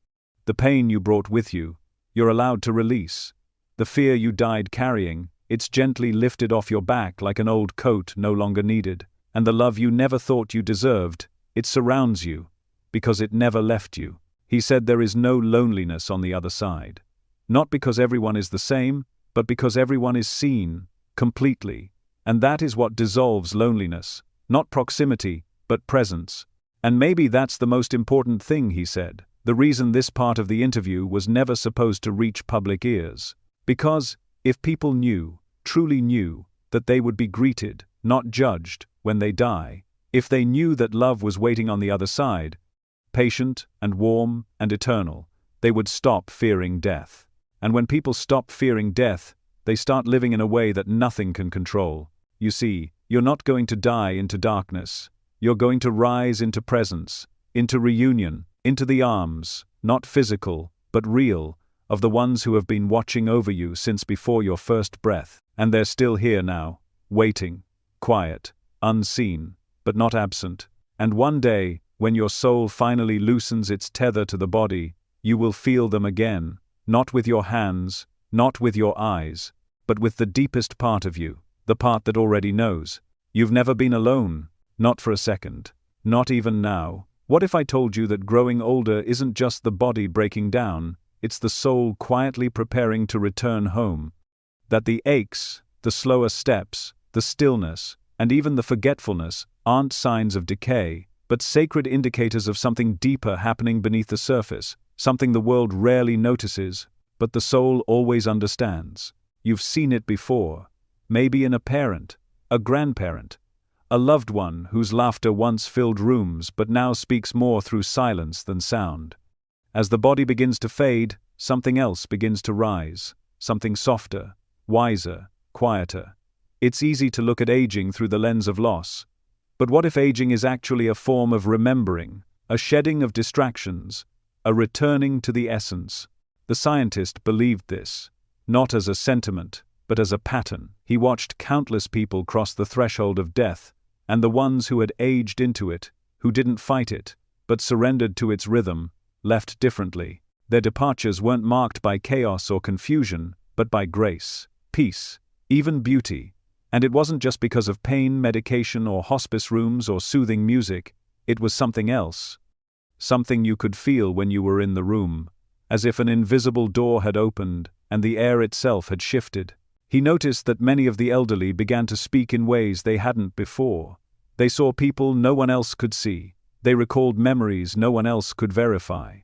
The pain you brought with you, you're allowed to release. The fear you died carrying, it's gently lifted off your back like an old coat no longer needed. And the love you never thought you deserved, it surrounds you, because it never left you. He said there is no loneliness on the other side. Not because everyone is the same, but because everyone is seen, completely. And that is what dissolves loneliness, not proximity, but presence. And maybe that's the most important thing, he said. The reason this part of the interview was never supposed to reach public ears. Because, if people knew, truly knew, that they would be greeted, not judged, when they die, if they knew that love was waiting on the other side, patient and warm and eternal, they would stop fearing death. And when people stop fearing death, they start living in a way that nothing can control. You see, you're not going to die into darkness. You're going to rise into presence, into reunion, into the arms, not physical, but real, of the ones who have been watching over you since before your first breath. And they're still here now, waiting, quiet, unseen, but not absent. And one day, when your soul finally loosens its tether to the body, you will feel them again, not with your hands, not with your eyes, but with the deepest part of you, the part that already knows. You've never been alone, not for a second, not even now. What if I told you that growing older isn't just the body breaking down, it's the soul quietly preparing to return home? That the aches, the slower steps, the stillness, and even the forgetfulness aren't signs of decay, but sacred indicators of something deeper happening beneath the surface, something the world rarely notices, but the soul always understands. You've seen it before, maybe in a parent, a grandparent, a loved one whose laughter once filled rooms but now speaks more through silence than sound. As the body begins to fade, something else begins to rise, something softer, wiser, quieter. It's easy to look at aging through the lens of loss. But what if aging is actually a form of remembering, a shedding of distractions, a returning to the essence? The scientist believed this, not as a sentiment, but as a pattern. He watched countless people cross the threshold of death, and the ones who had aged into it, who didn't fight it, but surrendered to its rhythm, left differently. Their departures weren't marked by chaos or confusion, but by grace, peace, even beauty. And it wasn't just because of pain medication or hospice rooms or soothing music, it was something else. Something you could feel when you were in the room, as if an invisible door had opened and the air itself had shifted. He noticed that many of the elderly began to speak in ways they hadn't before. They saw people no one else could see. They recalled memories no one else could verify.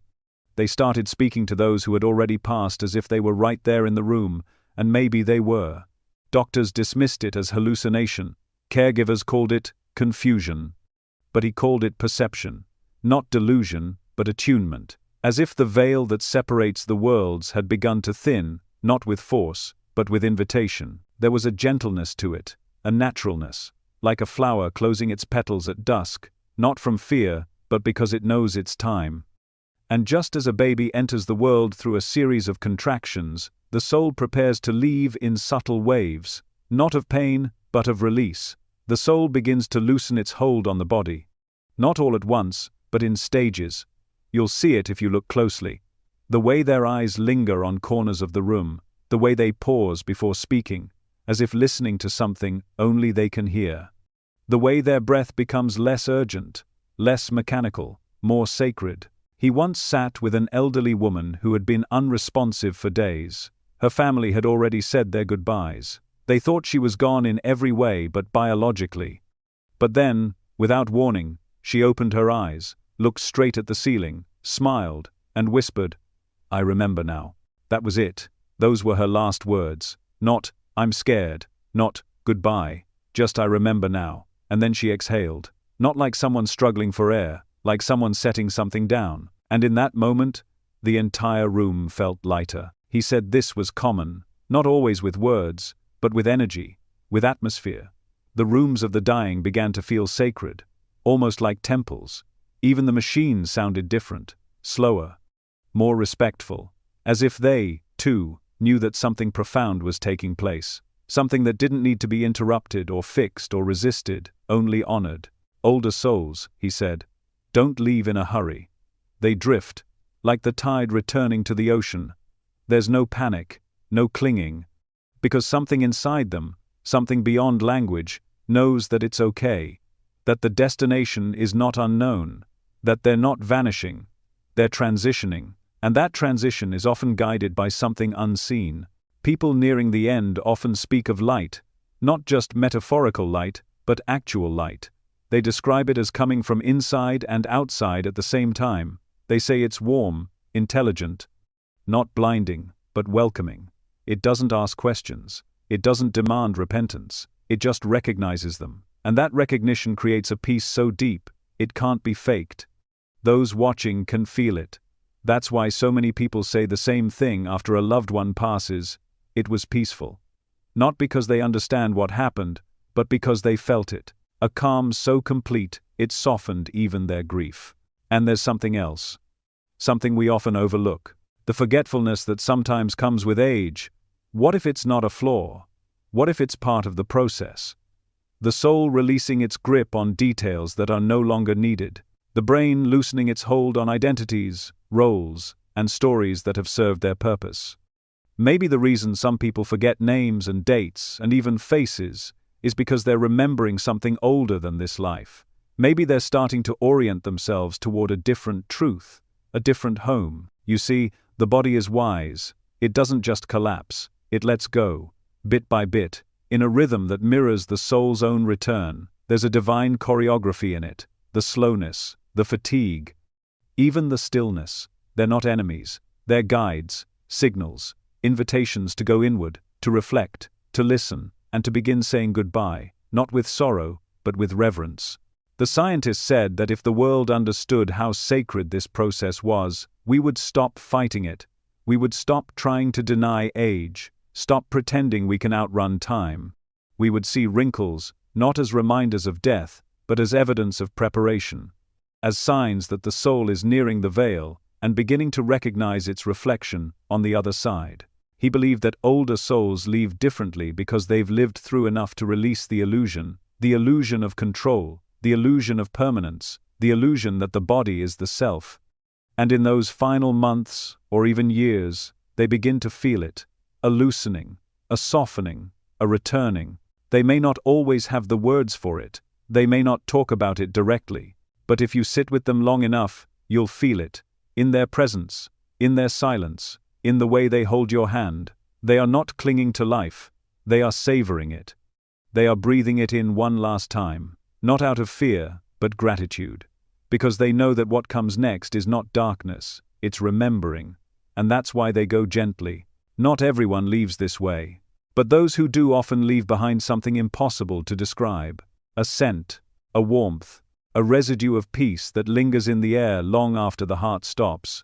They started speaking to those who had already passed as if they were right there in the room, and maybe they were. Doctors dismissed it as hallucination. Caregivers called it confusion. But he called it perception. Not delusion, but attunement. As if the veil that separates the worlds had begun to thin, not with force, but with invitation. There was a gentleness to it, a naturalness, like a flower closing its petals at dusk, not from fear, but because it knows its time. And just as a baby enters the world through a series of contractions, the soul prepares to leave in subtle waves, not of pain, but of release. The soul begins to loosen its hold on the body. Not all at once, but in stages. You'll see it if you look closely. The way their eyes linger on corners of the room, the way they pause before speaking, as if listening to something only they can hear. The way their breath becomes less urgent, less mechanical, more sacred. He once sat with an elderly woman who had been unresponsive for days. Her family had already said their goodbyes. They thought she was gone in every way but biologically. But then, without warning, she opened her eyes, looked straight at the ceiling, smiled, and whispered, "I remember now." That was it. Those were her last words. Not, "I'm scared," not, "Goodbye," just, "I remember now." And then she exhaled. Not like someone struggling for air, like someone setting something down. And in that moment, the entire room felt lighter. He said this was common, not always with words, but with energy, with atmosphere. The rooms of the dying began to feel sacred, almost like temples. Even the machines sounded different, slower, more respectful, as if they, too, knew that something profound was taking place, something that didn't need to be interrupted or fixed or resisted, only honored. Older souls, he said, don't leave in a hurry. They drift, like the tide returning to the ocean. There's no panic, no clinging, because something inside them, something beyond language, knows that it's okay, that the destination is not unknown, that they're not vanishing, they're transitioning, and that transition is often guided by something unseen. People nearing the end often speak of light, not just metaphorical light, but actual light. They describe it as coming from inside and outside at the same time. They say it's warm, intelligent, not blinding, but welcoming. It doesn't ask questions. It doesn't demand repentance. It just recognizes them. And that recognition creates a peace so deep, it can't be faked. Those watching can feel it. That's why so many people say the same thing after a loved one passes: it was peaceful. Not because they understand what happened, but because they felt it. A calm so complete, it softened even their grief. And there's something else. Something we often overlook. The forgetfulness that sometimes comes with age. What if it's not a flaw? What if it's part of the process? The soul releasing its grip on details that are no longer needed. The brain loosening its hold on identities, roles, and stories that have served their purpose. Maybe the reason some people forget names and dates and even faces is because they're remembering something older than this life. Maybe they're starting to orient themselves toward a different truth, a different home. You see, the body is wise. It doesn't just collapse, it lets go, bit by bit, in a rhythm that mirrors the soul's own return. There's a divine choreography in it, the slowness, the fatigue, even the stillness. They're not enemies, they're guides, signals, invitations to go inward, to reflect, to listen, and to begin saying goodbye, not with sorrow, but with reverence. The scientists said that if the world understood how sacred this process was, we would stop fighting it. We would stop trying to deny age, stop pretending we can outrun time. We would see wrinkles, not as reminders of death, but as evidence of preparation, as signs that the soul is nearing the veil and beginning to recognize its reflection on the other side. He believed that older souls leave differently because they've lived through enough to release the illusion of control, the illusion of permanence, the illusion that the body is the self. And in those final months, or even years, they begin to feel it, a loosening, a softening, a returning. They may not always have the words for it, they may not talk about it directly, but if you sit with them long enough, you'll feel it, in their presence, in their silence, in the way they hold your hand. They are not clinging to life, they are savoring it. They are breathing it in one last time. Not out of fear, but gratitude. Because they know that what comes next is not darkness, it's remembering. And that's why they go gently. Not everyone leaves this way. But those who do often leave behind something impossible to describe. A scent, a warmth, a residue of peace that lingers in the air long after the heart stops.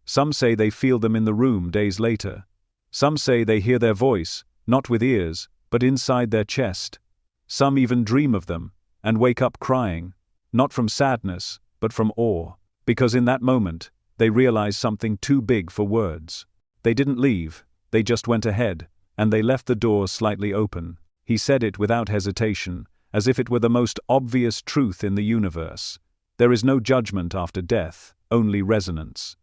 Some say they feel them in the room days later. Some say they hear their voice, not with ears, but inside their chest. Some even dream of them, and wake up crying, not from sadness, but from awe, because in that moment, they realize something too big for words. They didn't leave, they just went ahead, and they left the door slightly open. He said it without hesitation, as if it were the most obvious truth in the universe. There is no judgment after death, only resonance.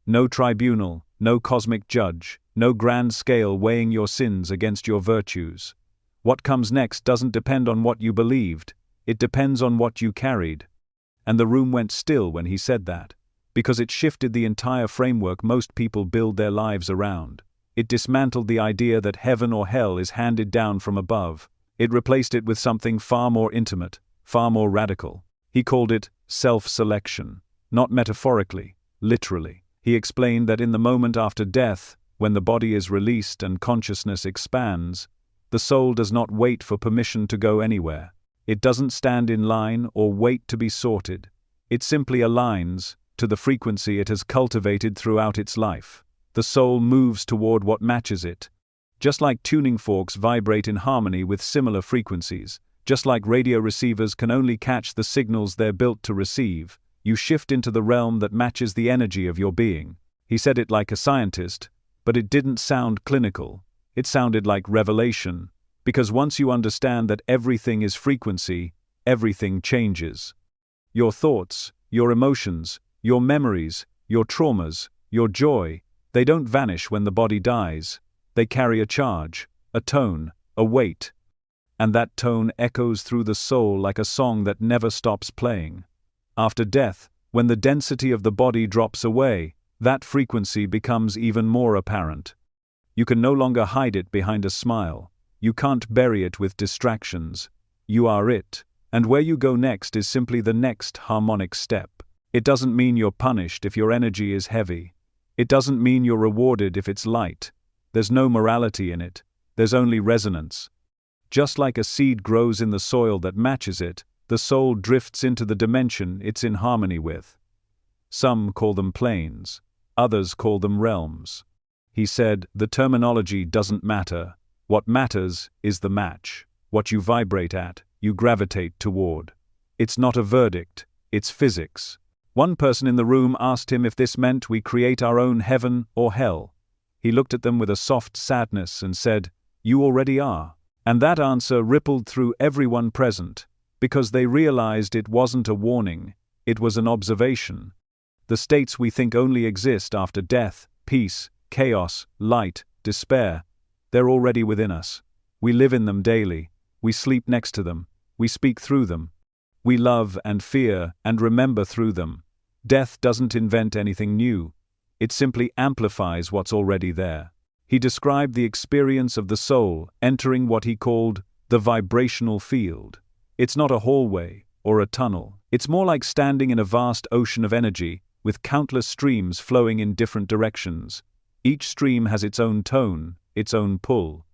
No tribunal, no cosmic judge, no grand scale weighing your sins against your virtues. What comes next doesn't depend on what you believed, it depends on what you carried. And the room went still when he said that, because it shifted the entire framework most people build their lives around. It dismantled the idea that heaven or hell is handed down from above. It replaced it with something far more intimate, far more radical. He called it self-selection, not metaphorically, literally. He explained that in the moment after death, when the body is released and consciousness expands, the soul does not wait for permission to go anywhere. It doesn't stand in line or wait to be sorted. It simply aligns to the frequency it has cultivated throughout its life. The soul moves toward what matches it. Just like tuning forks vibrate in harmony with similar frequencies, just like radio receivers can only catch the signals they're built to receive, you shift into the realm that matches the energy of your being. He said it like a scientist, but it didn't sound clinical. It sounded like revelation. Because once you understand that everything is frequency, everything changes. Your thoughts, your emotions, your memories, your traumas, your joy, they don't vanish when the body dies. They carry a charge, a tone, a weight. And that tone echoes through the soul like a song that never stops playing. After death, when the density of the body drops away, that frequency becomes even more apparent. You can no longer hide it behind a smile. You can't bury it with distractions. You are it. And where you go next is simply the next harmonic step. It doesn't mean you're punished if your energy is heavy. It doesn't mean you're rewarded if it's light. There's no morality in it. There's only resonance. Just like a seed grows in the soil that matches it, the soul drifts into the dimension it's in harmony with. Some call them planes. Others call them realms. He said, the terminology doesn't matter. What matters is the match. What you vibrate at, you gravitate toward. It's not a verdict, it's physics. One person in the room asked him if this meant we create our own heaven or hell. He looked at them with a soft sadness and said, "You already are." And that answer rippled through everyone present, because they realized it wasn't a warning, it was an observation. The states we think only exist after death, peace, chaos, light, despair, they're already within us. We live in them daily, we sleep next to them, we speak through them. We love and fear and remember through them. Death doesn't invent anything new, it simply amplifies what's already there. He described the experience of the soul entering what he called the vibrational field. It's not a hallway or a tunnel, it's more like standing in a vast ocean of energy with countless streams flowing in different directions. Each stream has its own tone, its own pull.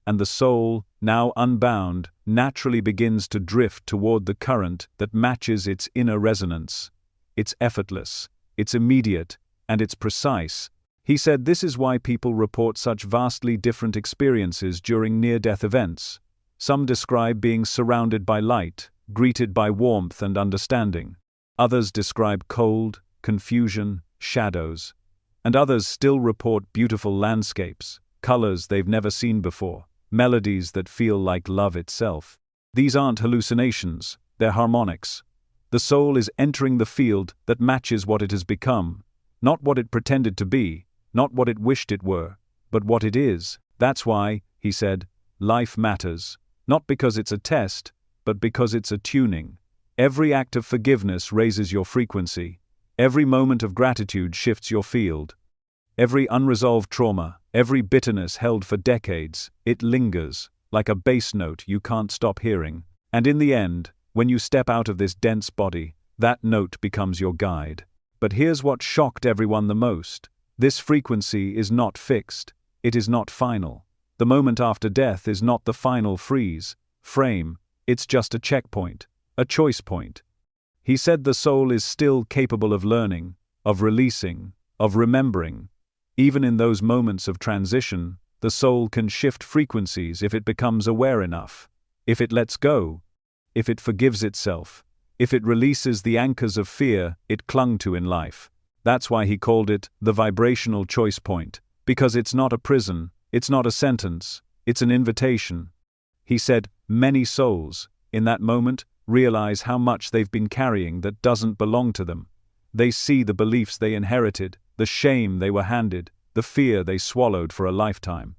And the soul, now unbound, naturally begins to drift toward the current that matches its inner resonance. It's effortless, it's immediate, and it's precise. He said this is why people report such vastly different experiences during near-death events. Some describe being surrounded by light, greeted by warmth and understanding. Others describe cold, confusion, shadows. And others still report beautiful landscapes, colors they've never seen before, melodies that feel like love itself. These aren't hallucinations, they're harmonics. The soul is entering the field that matches what it has become, not what it pretended to be, not what it wished it were, but what it is. That's why, he said, life matters, not because it's a test, but because it's a tuning. Every act of forgiveness raises your frequency. Every moment of gratitude shifts your field. Every unresolved trauma, every bitterness held for decades, it lingers, like a bass note you can't stop hearing. And in the end, when you step out of this dense body, that note becomes your guide. But here's what shocked everyone the most. This frequency is not fixed. It is not final. The moment after death is not the final frame, it's just a checkpoint, a choice point. He said the soul is still capable of learning, of releasing, of remembering. Even in those moments of transition, the soul can shift frequencies if it becomes aware enough, if it lets go, if it forgives itself, if it releases the anchors of fear it clung to in life. That's why he called it the vibrational choice point, because it's not a prison, it's not a sentence, it's an invitation. He said, many souls, in that moment, realize how much they've been carrying that doesn't belong to them. They see the beliefs they inherited, the shame they were handed, the fear they swallowed for a lifetime.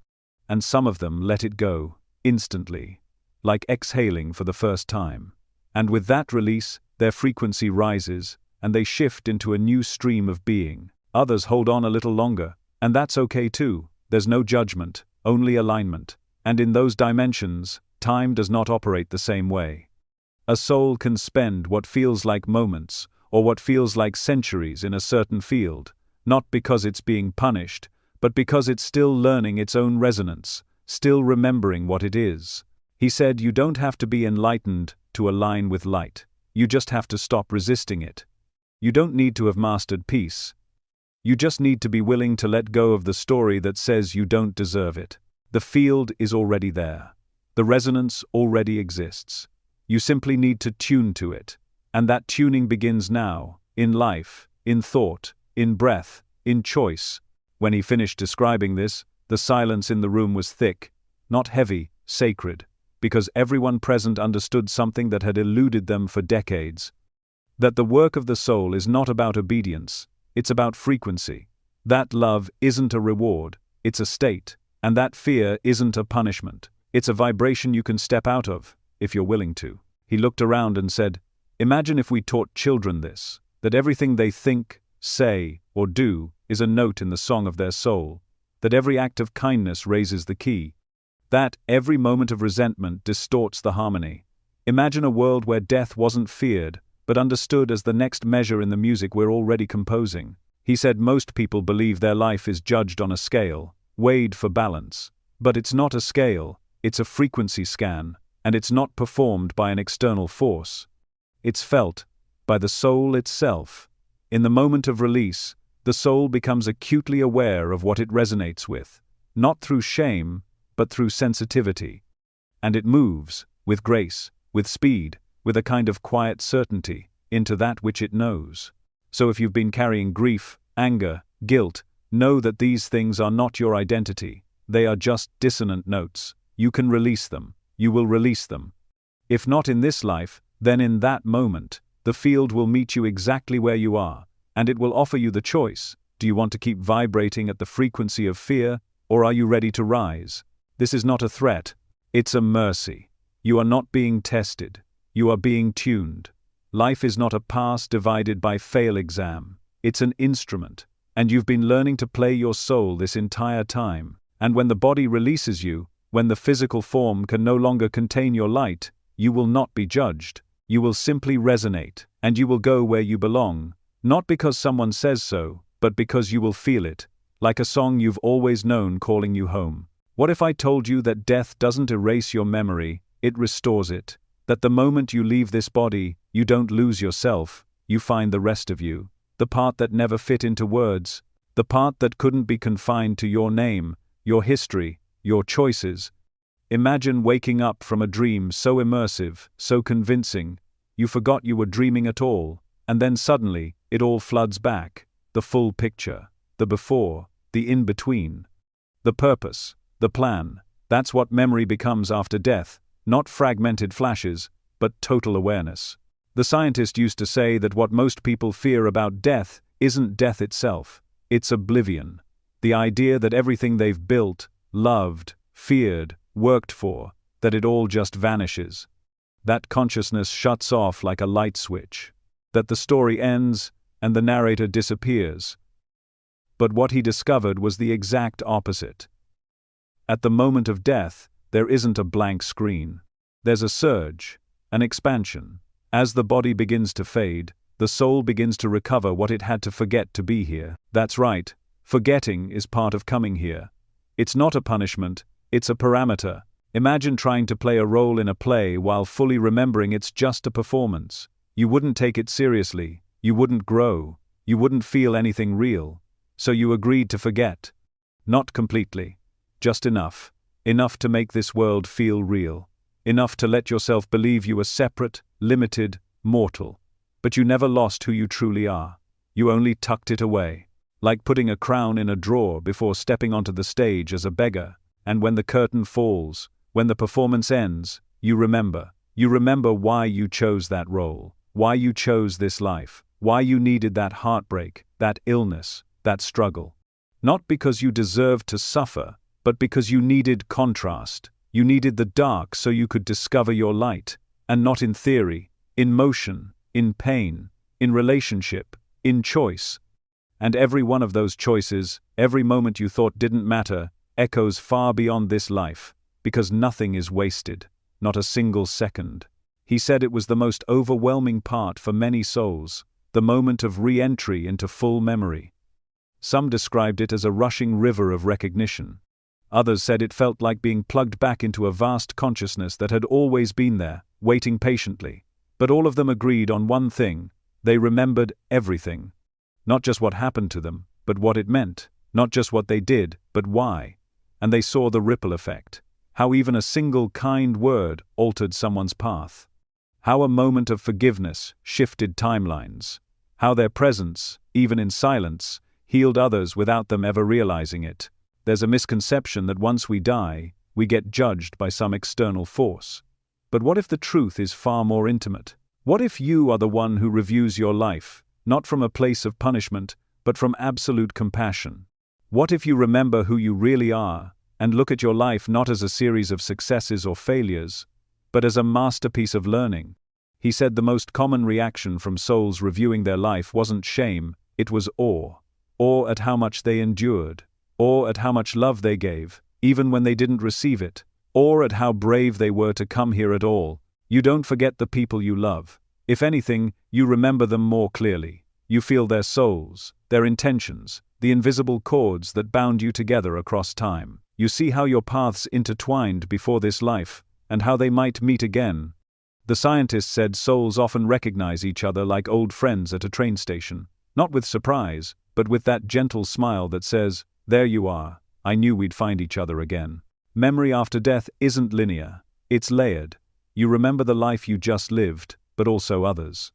And some of them let it go, instantly, like exhaling for the first time. And with that release, their frequency rises, and they shift into a new stream of being. Others hold on a little longer, and that's okay too. There's no judgment, only alignment. And in those dimensions, time does not operate the same way. A soul can spend what feels like moments, or what feels like centuries in a certain field, not because it's being punished, but because it's still learning its own resonance, still remembering what it is. He said you don't have to be enlightened to align with light. You just have to stop resisting it. You don't need to have mastered peace. You just need to be willing to let go of the story that says you don't deserve it. The field is already there. The resonance already exists. You simply need to tune to it. And that tuning begins now, in life, in thought, in breath, in choice. When he finished describing this, the silence in the room was thick, not heavy, sacred, because everyone present understood something that had eluded them for decades. That the work of the soul is not about obedience, it's about frequency. That love isn't a reward, it's a state. And that fear isn't a punishment. It's a vibration you can step out of, if you're willing to. He looked around and said, imagine if we taught children this, that everything they think, say, or do is a note in the song of their soul, that every act of kindness raises the key, that every moment of resentment distorts the harmony. Imagine a world where death wasn't feared, but understood as the next measure in the music we're already composing. He said most people believe their life is judged on a scale, weighed for balance. But it's not a scale, it's a frequency scan, and it's not performed by an external force. It's felt by the soul itself. In the moment of release, the soul becomes acutely aware of what it resonates with, not through shame, but through sensitivity. And it moves, with grace, with speed, with a kind of quiet certainty, into that which it knows. So if you've been carrying grief, anger, guilt, know that these things are not your identity, they are just dissonant notes. You can release them. you will release them. If not in this life, then in that moment, the field will meet you exactly where you are, and it will offer you the choice. Do you want to keep vibrating at the frequency of fear, or are you ready to rise? This is not a threat, it's a mercy. You are not being tested, you are being tuned. Life is not a pass divided by fail exam, it's an instrument, and you've been learning to play your soul this entire time. And when the body releases you, when the physical form can no longer contain your light, you will not be judged. You will simply resonate, and you will go where you belong, not because someone says so, but because you will feel it, like a song you've always known calling you home. What if I told you that death doesn't erase your memory, it restores it? That the moment you leave this body, you don't lose yourself, you find the rest of you, the part that never fit into words, the part that couldn't be confined to your name, your history, your choices. Imagine waking up from a dream so immersive, so convincing, you forgot you were dreaming at all, and then suddenly, it all floods back, the full picture, the before, the in-between. The purpose, the plan, that's what memory becomes after death, not fragmented flashes, but total awareness. The scientist used to say that what most people fear about death isn't death itself, it's oblivion. The idea that everything they've built, loved, feared, worked for, that it all just vanishes. That consciousness shuts off like a light switch. That the story ends, and the narrator disappears. But what he discovered was the exact opposite. At the moment of death, there isn't a blank screen. There's a surge, an expansion. As the body begins to fade, the soul begins to recover what it had to forget to be here. That's right, forgetting is part of coming here. It's not a punishment, it's a parameter. Imagine trying to play a role in a play while fully remembering it's just a performance. You wouldn't take it seriously, you wouldn't grow, you wouldn't feel anything real. So you agreed to forget. Not completely. Just enough. Enough to make this world feel real. Enough to let yourself believe you were separate, limited, mortal. But you never lost who you truly are. You only tucked it away. Like putting a crown in a drawer before stepping onto the stage as a beggar. And when the curtain falls, when the performance ends, you remember. You remember why you chose that role, why you chose this life, why you needed that heartbreak, that illness, that struggle. Not because you deserved to suffer, but because you needed contrast. You needed the dark so you could discover your light, and not in theory, in motion, in pain, in relationship, in choice. And every one of those choices, every moment you thought didn't matter, echoes far beyond this life, because nothing is wasted, not a single second. He said it was the most overwhelming part for many souls, the moment of re-entry into full memory. Some described it as a rushing river of recognition. Others said it felt like being plugged back into a vast consciousness that had always been there, waiting patiently. But all of them agreed on one thing: they remembered everything. Not just what happened to them, but what it meant. Not just what they did, but why. And they saw the ripple effect. How even a single kind word altered someone's path. How a moment of forgiveness shifted timelines. How their presence, even in silence, healed others without them ever realizing it. There's a misconception that once we die, we get judged by some external force. But what if the truth is far more intimate? What if you are the one who reviews your life, not from a place of punishment, but from absolute compassion? What if you remember who you really are, and look at your life not as a series of successes or failures, but as a masterpiece of learning? He said the most common reaction from souls reviewing their life wasn't shame, it was awe. Awe at how much they endured. Awe at how much love they gave, even when they didn't receive it. Awe at how brave they were to come here at all. You don't forget the people you love. If anything, you remember them more clearly. You feel their souls, their intentions, the invisible cords that bound you together across time. You see how your paths intertwined before this life, and how they might meet again. The scientist said souls often recognize each other like old friends at a train station, not with surprise, but with that gentle smile that says, "There you are, I knew we'd find each other again." Memory after death isn't linear, it's layered. You remember the life you just lived, but also others.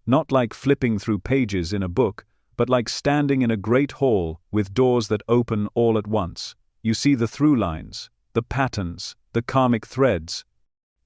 Not like flipping through pages in a book, but like standing in a great hall with doors that open all at once. You see the through lines, the patterns, the karmic threads.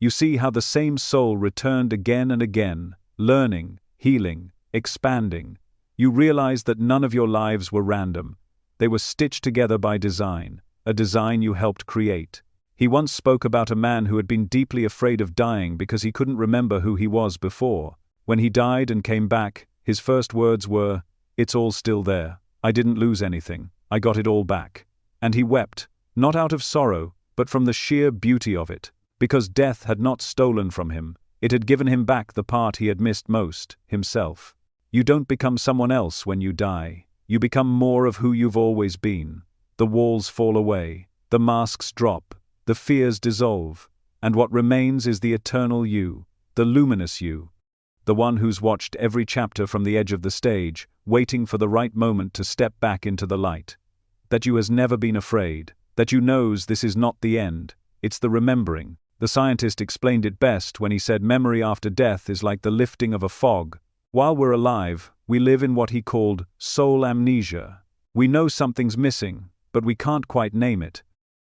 You see how the same soul returned again and again, learning, healing, expanding. You realize that none of your lives were random. They were stitched together by design, a design you helped create. He once spoke about a man who had been deeply afraid of dying because he couldn't remember who he was before. When he died and came back, his first words were, "It's all still there. I didn't lose anything. I got it all back." And he wept, not out of sorrow, but from the sheer beauty of it. Because death had not stolen from him, it had given him back the part he had missed most, himself. You don't become someone else when you die. You become more of who you've always been. The walls fall away, the masks drop, the fears dissolve, and what remains is the eternal you, the luminous you. The one who's watched every chapter from the edge of the stage, waiting for the right moment to step back into the light. That you has never been afraid, that you knows this is not the end, it's the remembering. The scientist explained it best when he said memory after death is like the lifting of a fog. While we're alive, we live in what he called soul amnesia. We know something's missing, but we can't quite name it.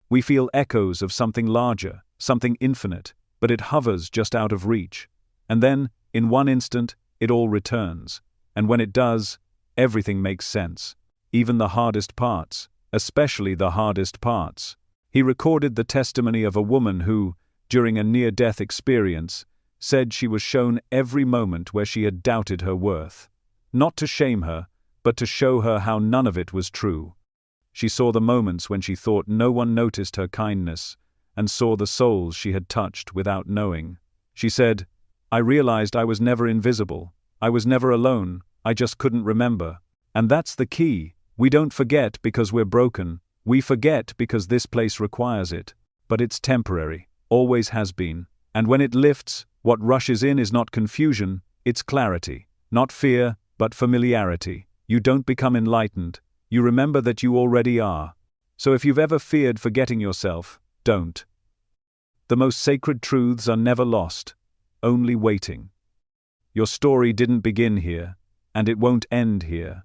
We feel echoes of something larger, something infinite, but it hovers just out of reach. And then, in one instant, it all returns. And when it does, everything makes sense. Even the hardest parts, especially the hardest parts. He recorded the testimony of a woman who, during a near-death experience, said she was shown every moment where she had doubted her worth. Not to shame her, but to show her how none of it was true. She saw the moments when she thought no one noticed her kindness, and saw the souls she had touched without knowing. She said, "I realized I was never invisible. I was never alone, I just couldn't remember." And that's the key. We don't forget because we're broken. We forget because this place requires it. But it's temporary, always has been. And when it lifts, what rushes in is not confusion, it's clarity. Not fear, but familiarity. You don't become enlightened. You remember that you already are. So if you've ever feared forgetting yourself, don't. The most sacred truths are never lost, only waiting. Your story didn't begin here, and it won't end here.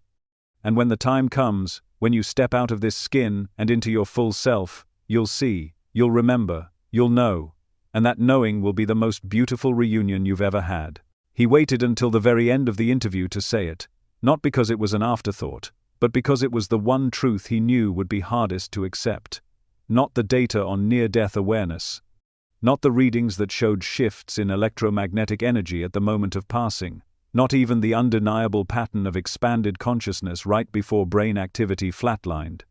And when the time comes, when you step out of this skin and into your full self, you'll see, you'll remember, you'll know, and that knowing will be the most beautiful reunion you've ever had. He waited until the very end of the interview to say it, not because it was an afterthought, but because it was the one truth he knew would be hardest to accept. Not the data on near-death awareness. Not the readings that showed shifts in electromagnetic energy at the moment of passing. Not even the undeniable pattern of expanded consciousness right before brain activity flatlined.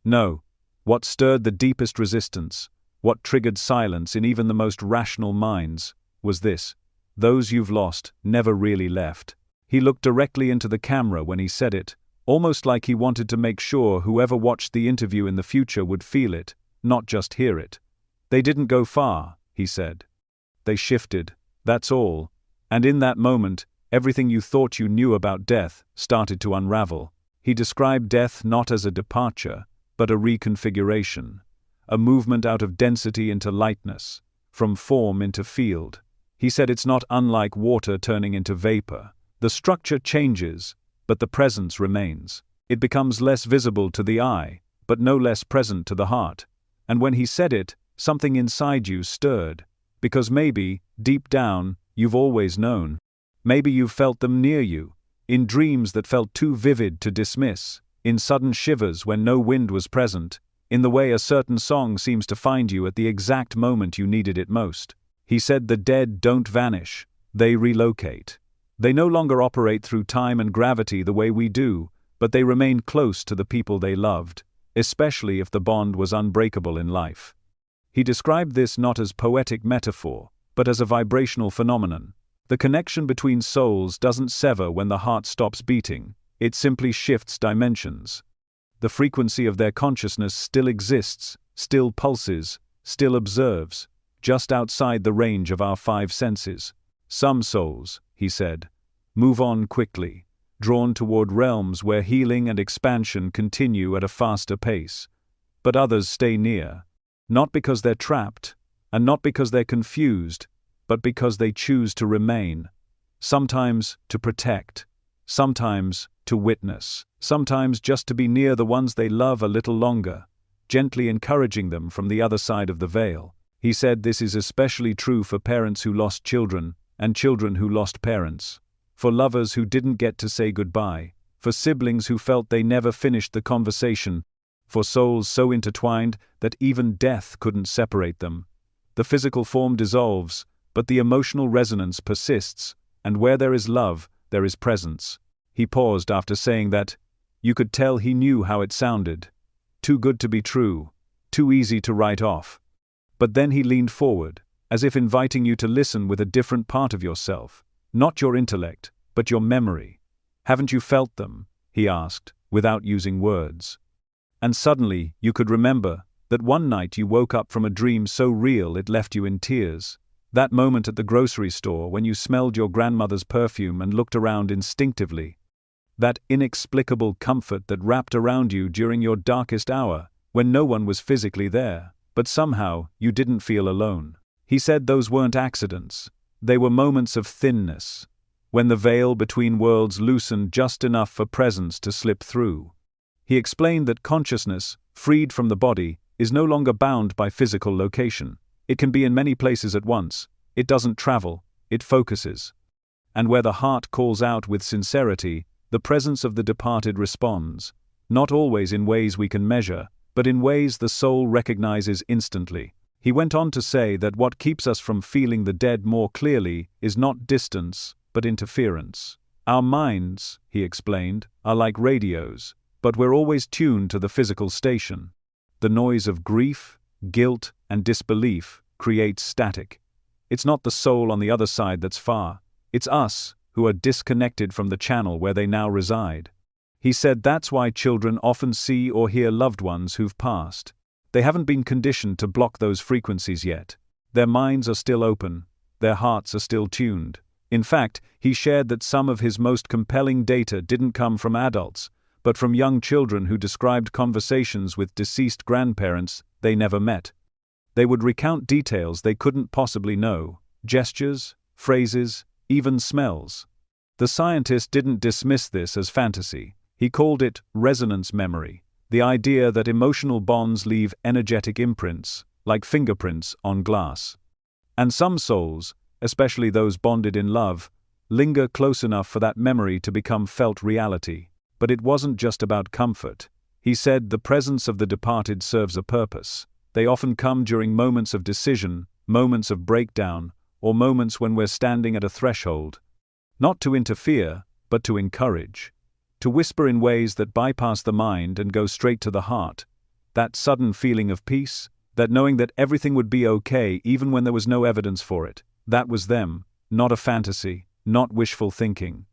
No, what stirred the deepest resistance, what triggered silence in even the most rational minds, was this: those you've lost never really left. He looked directly into the camera when he said it, almost like he wanted to make sure whoever watched the interview in the future would feel it, not just hear it. They didn't go far, he said. They shifted, that's all. And in that moment, everything you thought you knew about death started to unravel. He described death not as a departure, but a reconfiguration. A movement out of density into lightness, from form into field. He said it's not unlike water turning into vapor. The structure changes, but the presence remains. It becomes less visible to the eye, but no less present to the heart. And when he said it, something inside you stirred. Because maybe, deep down, you've always known. Maybe you've felt them near you, in dreams that felt too vivid to dismiss, in sudden shivers when no wind was present, in the way a certain song seems to find you at the exact moment you needed it most. He said the dead don't vanish, they relocate. They no longer operate through time and gravity the way we do, but they remain close to the people they loved, especially if the bond was unbreakable in life. He described this not as poetic metaphor, but as a vibrational phenomenon. The connection between souls doesn't sever when the heart stops beating, it simply shifts dimensions. The frequency of their consciousness still exists, still pulses, still observes, just outside the range of our five senses. Some souls, he said, move on quickly, drawn toward realms where healing and expansion continue at a faster pace. But others stay near, not because they're trapped, and not because they're confused, but because they choose to remain. Sometimes to protect, sometimes to witness, sometimes just to be near the ones they love a little longer, gently encouraging them from the other side of the veil. He said this is especially true for parents who lost children, and children who lost parents. For lovers who didn't get to say goodbye. For siblings who felt they never finished the conversation. For souls so intertwined that even death couldn't separate them. The physical form dissolves, but the emotional resonance persists, and where there is love, there is presence. He paused after saying that. You could tell he knew how it sounded. Too good to be true. Too easy to write off. But then he leaned forward, as if inviting you to listen with a different part of yourself. Not your intellect, but your memory. Haven't you felt them? He asked, without using words. And suddenly, you could remember that one night you woke up from a dream so real it left you in tears. That moment at the grocery store when you smelled your grandmother's perfume and looked around instinctively. That inexplicable comfort that wrapped around you during your darkest hour, when no one was physically there, but somehow you didn't feel alone. He said those weren't accidents. They were moments of thinness, when the veil between worlds loosened just enough for presence to slip through. He explained that consciousness, freed from the body, is no longer bound by physical location. It can be in many places at once. It doesn't travel, it focuses. And where the heart calls out with sincerity, the presence of the departed responds, not always in ways we can measure, but in ways the soul recognizes instantly. He went on to say that what keeps us from feeling the dead more clearly is not distance, but interference. Our minds, he explained, are like radios, but we're always tuned to the physical station. The noise of grief, guilt, and disbelief creates static. It's not the soul on the other side that's far. It's us, who are disconnected from the channel where they now reside. He said that's why children often see or hear loved ones who've passed. They haven't been conditioned to block those frequencies yet. Their minds are still open. Their hearts are still tuned. In fact, he shared that some of his most compelling data didn't come from adults, but from young children who described conversations with deceased grandparents they never met. They would recount details they couldn't possibly know, gestures, phrases, even smells. The scientist didn't dismiss this as fantasy. He called it resonance memory, the idea that emotional bonds leave energetic imprints, like fingerprints on glass. And some souls, especially those bonded in love, linger close enough for that memory to become felt reality. But it wasn't just about comfort. He said the presence of the departed serves a purpose. They often come during moments of decision, moments of breakdown, or moments when we're standing at a threshold. Not to interfere, but to encourage. To whisper in ways that bypass the mind and go straight to the heart. That sudden feeling of peace, that knowing that everything would be okay even when there was no evidence for it, that was them, not a fantasy, not wishful thinking.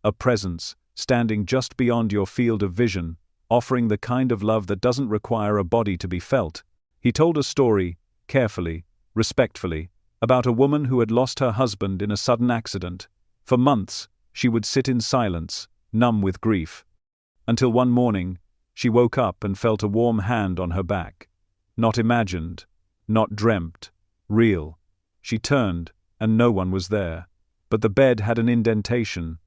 A presence, standing just beyond your field of vision, offering the kind of love that doesn't require a body to be felt. He told a story, carefully, respectfully, about a woman who had lost her husband in a sudden accident. For months, she would sit in silence, numb with grief. Until one morning, she woke up and felt a warm hand on her back. Not imagined, not dreamt, real. She turned, and no one was there. But the bed had an indentation.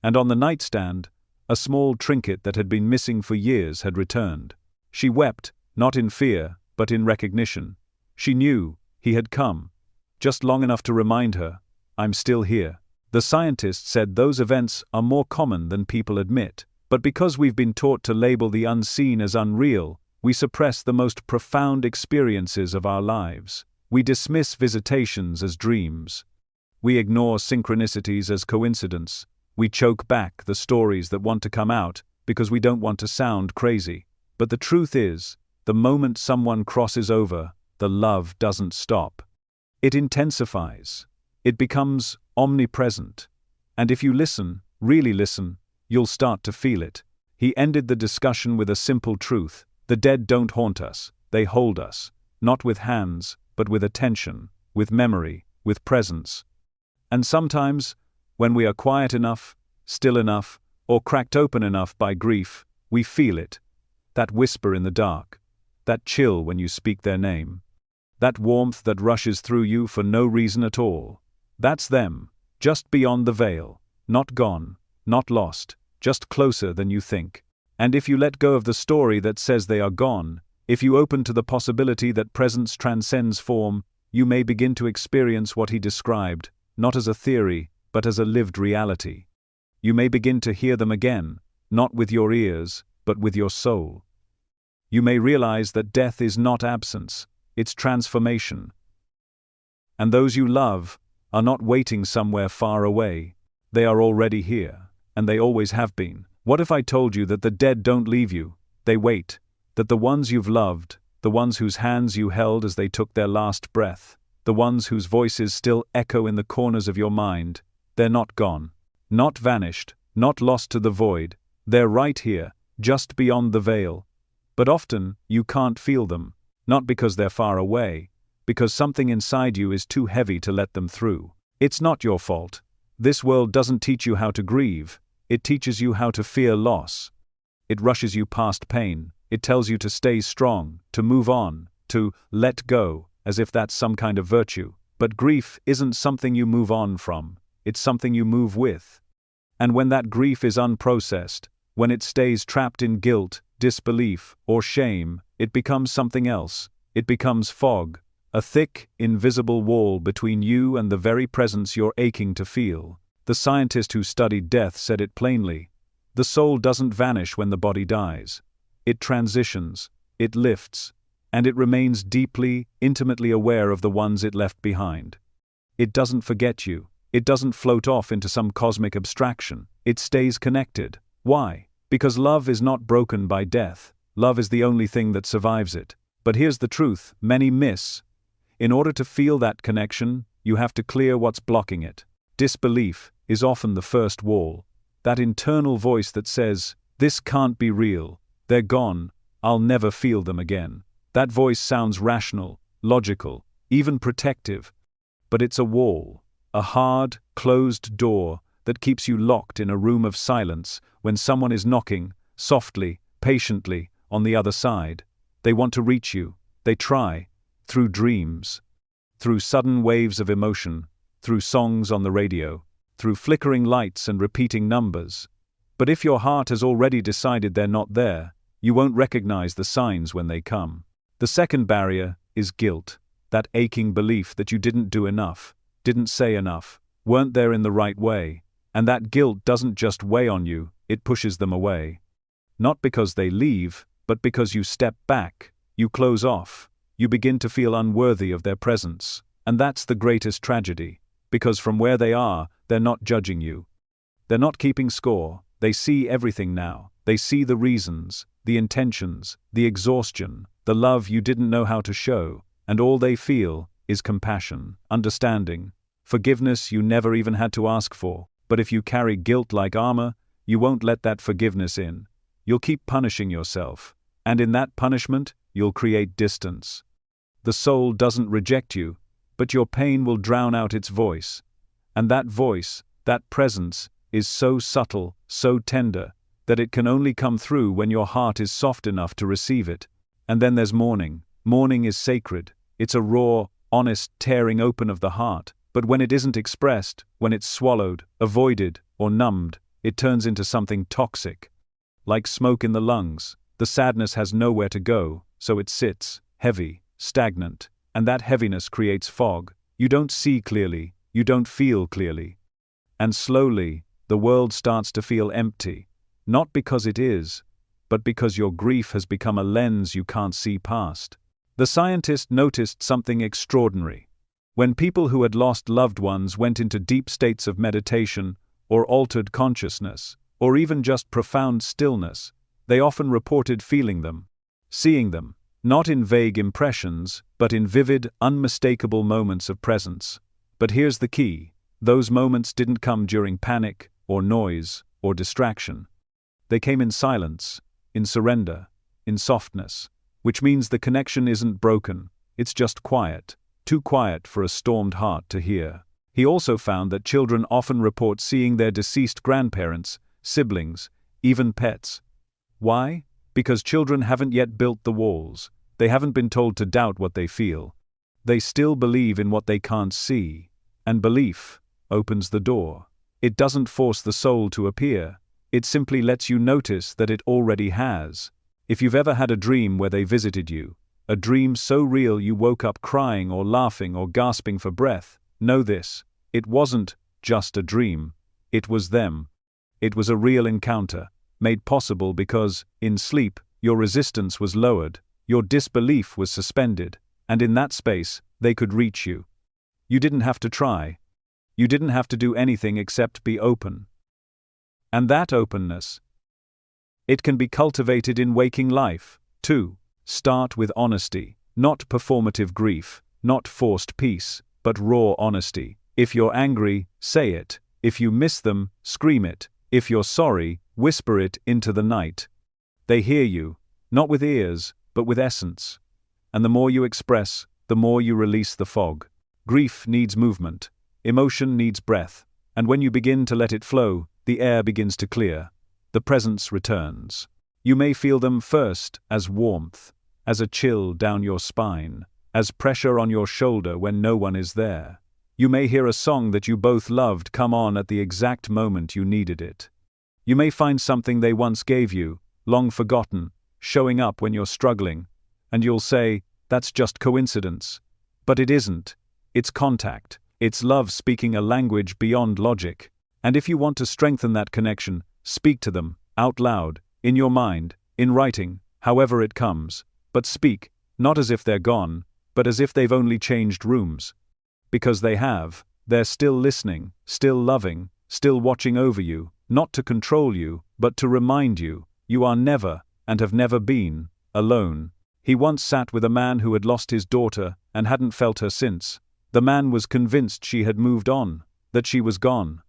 And on the nightstand, a small trinket that had been missing for years had returned. She wept, not in fear, but in recognition. She knew he had come, just long enough to remind her, I'm still here. The scientist said those events are more common than people admit, but because we've been taught to label the unseen as unreal, we suppress the most profound experiences of our lives. We dismiss visitations as dreams. We ignore synchronicities as coincidence. We choke back the stories that want to come out because we don't want to sound crazy. But the truth is, the moment someone crosses over, the love doesn't stop. It intensifies. It becomes omnipresent. And if you listen, really listen, you'll start to feel it. He ended the discussion with a simple truth. The dead don't haunt us, they hold us. Not with hands, but with attention, with memory, with presence. And sometimes, when we are quiet enough, still enough, or cracked open enough by grief, we feel it. That whisper in the dark. That chill when you speak their name. That warmth that rushes through you for no reason at all. That's them, just beyond the veil. Not gone, not lost, just closer than you think. And if you let go of the story that says they are gone, if you open to the possibility that presence transcends form, you may begin to experience what he described, not as a theory, but as a lived reality. You may begin to hear them again, not with your ears, but with your soul. You may realize that death is not absence, it's transformation. And those you love are not waiting somewhere far away. They are already here, and they always have been. What if I told you that the dead don't leave you, they wait, that the ones you've loved, the ones whose hands you held as they took their last breath, the ones whose voices still echo in the corners of your mind, they're not gone, not vanished, not lost to the void, they're right here, just beyond the veil. But often, you can't feel them, not because they're far away, because something inside you is too heavy to let them through. It's not your fault. This world doesn't teach you how to grieve, it teaches you how to fear loss. It rushes you past pain, it tells you to stay strong, to move on, to let go, as if that's some kind of virtue. But grief isn't something you move on from, it's something you move with. And when that grief is unprocessed, when it stays trapped in guilt, disbelief, or shame, it becomes something else. It becomes fog, a thick, invisible wall between you and the very presence you're aching to feel. The scientist who studied death said it plainly. The soul doesn't vanish when the body dies. It transitions, it lifts, and it remains deeply, intimately aware of the ones it left behind. It doesn't forget you. It doesn't float off into some cosmic abstraction. It stays connected. Why? Because love is not broken by death. Love is the only thing that survives it. But here's the truth many miss. In order to feel that connection, you have to clear what's blocking it. Disbelief is often the first wall. That internal voice that says, "This can't be real. They're gone. I'll never feel them again." That voice sounds rational, logical, even protective. But it's a wall, a hard, closed door that keeps you locked in a room of silence when someone is knocking, softly, patiently, on the other side. They want to reach you. They try, through dreams, through sudden waves of emotion, through songs on the radio, through flickering lights and repeating numbers. But if your heart has already decided they're not there, you won't recognize the signs when they come. The second barrier is guilt, that aching belief that you didn't do enough, didn't say enough, weren't there in the right way, and that guilt doesn't just weigh on you, it pushes them away. Not because they leave, but because you step back, you close off, you begin to feel unworthy of their presence. And that's the greatest tragedy, because from where they are, they're not judging you. They're not keeping score, they see everything now. They see the reasons, the intentions, the exhaustion, the love you didn't know how to show, and all they feel is compassion, understanding, forgiveness you never even had to ask for. But if you carry guilt like armor, you won't let that forgiveness in. You'll keep punishing yourself, and in that punishment, you'll create distance. The soul doesn't reject you, but your pain will drown out its voice. And that voice, that presence, is so subtle, so tender, that it can only come through when your heart is soft enough to receive it. And then there's mourning. Mourning is sacred. It's a raw, honest tearing open of the heart. But when it isn't expressed, when it's swallowed, avoided, or numbed, it turns into something toxic. Like smoke in the lungs, the sadness has nowhere to go, so it sits, heavy, stagnant, and that heaviness creates fog. You don't see clearly, you don't feel clearly. And slowly, the world starts to feel empty, not because it is, but because your grief has become a lens you can't see past. The scientist noticed something extraordinary. When people who had lost loved ones went into deep states of meditation, or altered consciousness, or even just profound stillness, they often reported feeling them, seeing them, not in vague impressions, but in vivid, unmistakable moments of presence. But here's the key: those moments didn't come during panic, or noise, or distraction. They came in silence, in surrender, in softness, which means the connection isn't broken, it's just quiet, too quiet for a stormed heart to hear. He also found that children often report seeing their deceased grandparents, siblings, even pets. Why? Because children haven't yet built the walls. They haven't been told to doubt what they feel. They still believe in what they can't see. And belief opens the door. It doesn't force the soul to appear. It simply lets you notice that it already has. If you've ever had a dream where they visited you, a dream so real you woke up crying or laughing or gasping for breath. Know this, it wasn't just a dream, it was them. It was a real encounter, made possible because, in sleep, your resistance was lowered, your disbelief was suspended, and in that space, they could reach you. You didn't have to try. You didn't have to do anything except be open. And that openness, it can be cultivated in waking life, too. Start with honesty, not performative grief, not forced peace, but raw honesty. If you're angry, say it. If you miss them, scream it. If you're sorry, whisper it into the night. They hear you, not with ears, but with essence. And the more you express, the more you release the fog. Grief needs movement. Emotion needs breath. And when you begin to let it flow, the air begins to clear. The presence returns. You may feel them first as warmth, as a chill down your spine, as pressure on your shoulder when no one is there. You may hear a song that you both loved come on at the exact moment you needed it. You may find something they once gave you, long forgotten, showing up when you're struggling, and you'll say, that's just coincidence. But it isn't. It's contact. It's love speaking a language beyond logic. And if you want to strengthen that connection, speak to them, out loud, in your mind, in writing, however it comes. But speak, not as if they're gone, but as if they've only changed rooms. Because they have, they're still listening, still loving, still watching over you, not to control you, but to remind you, you are never, and have never been, alone. He once sat with a man who had lost his daughter and hadn't felt her since. The man was convinced she had moved on, that she was gone.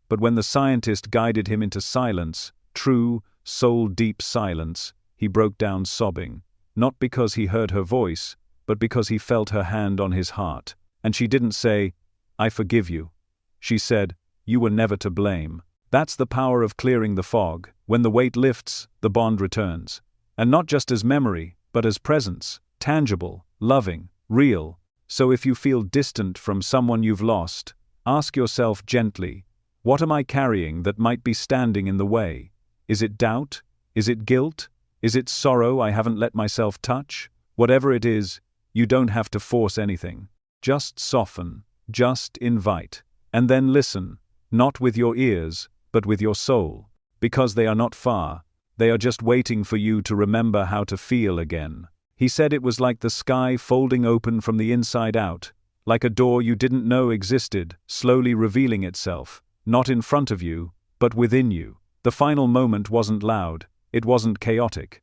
But when the scientist guided him into silence, true, soul-deep silence, he broke down sobbing, not because he heard her voice, but because he felt her hand on his heart. And she didn't say, I forgive you. She said, you were never to blame. That's the power of clearing the fog. When the weight lifts, the bond returns. And not just as memory, but as presence, tangible, loving, real. So if you feel distant from someone you've lost, ask yourself gently, what am I carrying that might be standing in the way? Is it doubt? Is it guilt? Is it sorrow I haven't let myself touch? Whatever it is, you don't have to force anything. Just soften, just invite, and then listen, not with your ears, but with your soul. Because they are not far, they are just waiting for you to remember how to feel again. He said it was like the sky folding open from the inside out, like a door you didn't know existed, slowly revealing itself, not in front of you, but within you. The final moment wasn't loud, it wasn't chaotic.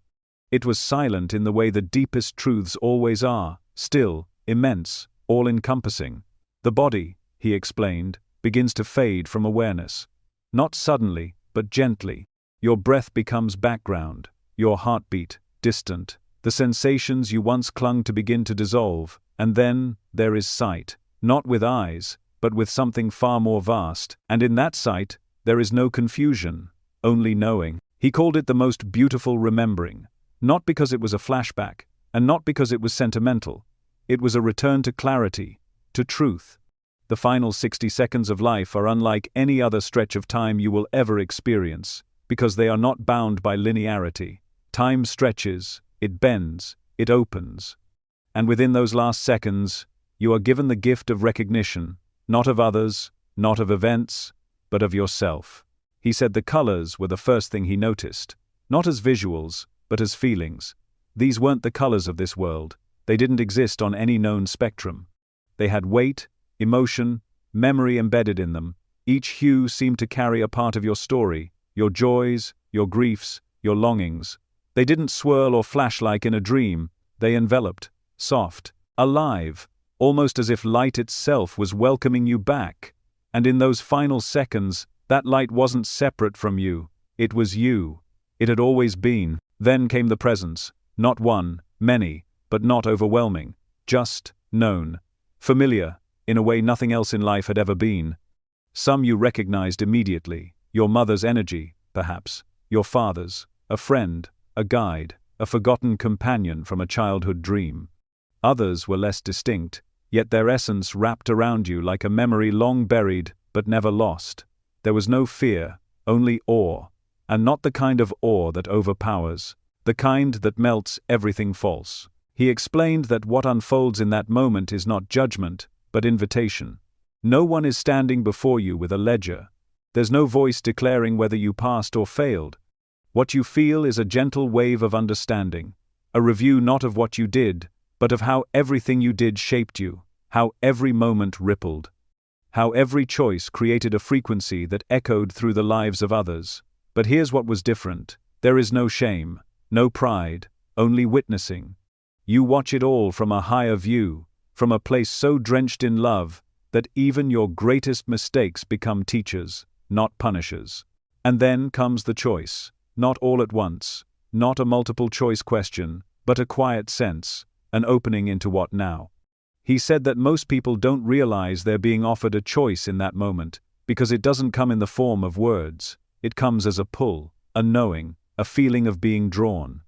It was silent in the way the deepest truths always are, still, immense, all-encompassing. The body, he explained, begins to fade from awareness. Not suddenly, but gently. Your breath becomes background, your heartbeat, distant. The sensations you once clung to begin to dissolve, and then, there is sight. Not with eyes, but with something far more vast, and in that sight, there is no confusion, only knowing. He called it the most beautiful remembering. Not because it was a flashback, and not because it was sentimental. It was a return to clarity, to truth. The final 60 seconds of life are unlike any other stretch of time you will ever experience, because they are not bound by linearity. Time stretches, it bends, it opens. And within those last seconds, you are given the gift of recognition, not of others, not of events, but of yourself. He said the colors were the first thing he noticed, not as visuals, but as feelings. These weren't the colors of this world. They didn't exist on any known spectrum. They had weight, emotion, memory embedded in them. Each hue seemed to carry a part of your story, your joys, your griefs, your longings. They didn't swirl or flash like in a dream. They enveloped, soft, alive, almost as if light itself was welcoming you back. And in those final seconds, that light wasn't separate from you. It was you. It had always been. Then came the presence. Not one, many, but not overwhelming. Just known. Familiar, in a way nothing else in life had ever been. Some you recognized immediately. Your mother's energy, perhaps. Your father's. A friend, a guide, a forgotten companion from a childhood dream. Others were less distinct, yet their essence wrapped around you like a memory long buried, but never lost. There was no fear, only awe. And not the kind of awe that overpowers. The kind that melts everything false. He explained that what unfolds in that moment is not judgment, but invitation. No one is standing before you with a ledger. There's no voice declaring whether you passed or failed. What you feel is a gentle wave of understanding, a review not of what you did, but of how everything you did shaped you, how every moment rippled, how every choice created a frequency that echoed through the lives of others. But here's what was different. There is no shame, no pride, only witnessing. You watch it all from a higher view, from a place so drenched in love that even your greatest mistakes become teachers, not punishers. And then comes the choice, not all at once, not a multiple-choice question, but a quiet sense, an opening into what now. He said that most people don't realize they're being offered a choice in that moment, because it doesn't come in the form of words. It comes as a pull, a knowing, a feeling of being drawn.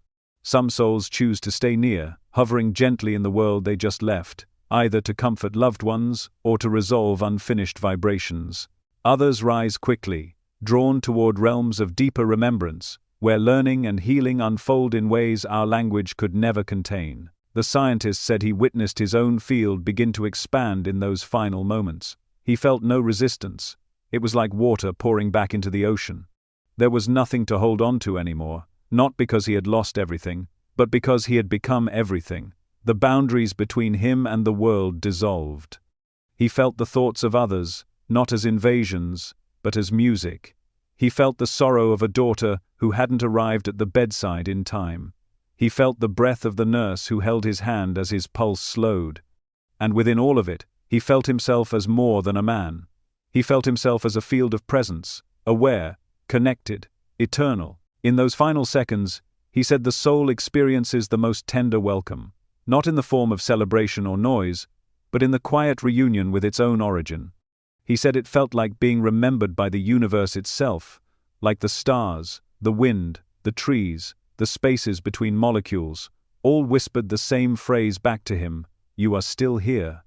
Some souls choose to stay near, hovering gently in the world they just left, either to comfort loved ones or to resolve unfinished vibrations. Others rise quickly, drawn toward realms of deeper remembrance, where learning and healing unfold in ways our language could never contain. The scientist said he witnessed his own field begin to expand in those final moments. He felt no resistance. It was like water pouring back into the ocean. There was nothing to hold on to anymore, not because he had lost everything, but because he had become everything. The boundaries between him and the world dissolved. He felt the thoughts of others, not as invasions, but as music. He felt the sorrow of a daughter who hadn't arrived at the bedside in time. He felt the breath of the nurse who held his hand as his pulse slowed. And within all of it, he felt himself as more than a man. He felt himself as a field of presence, aware, connected, eternal. In those final seconds, he said the soul experiences the most tender welcome, not in the form of celebration or noise, but in the quiet reunion with its own origin. He said it felt like being remembered by the universe itself, like the stars, the wind, the trees, the spaces between molecules, all whispered the same phrase back to him: "You are still here.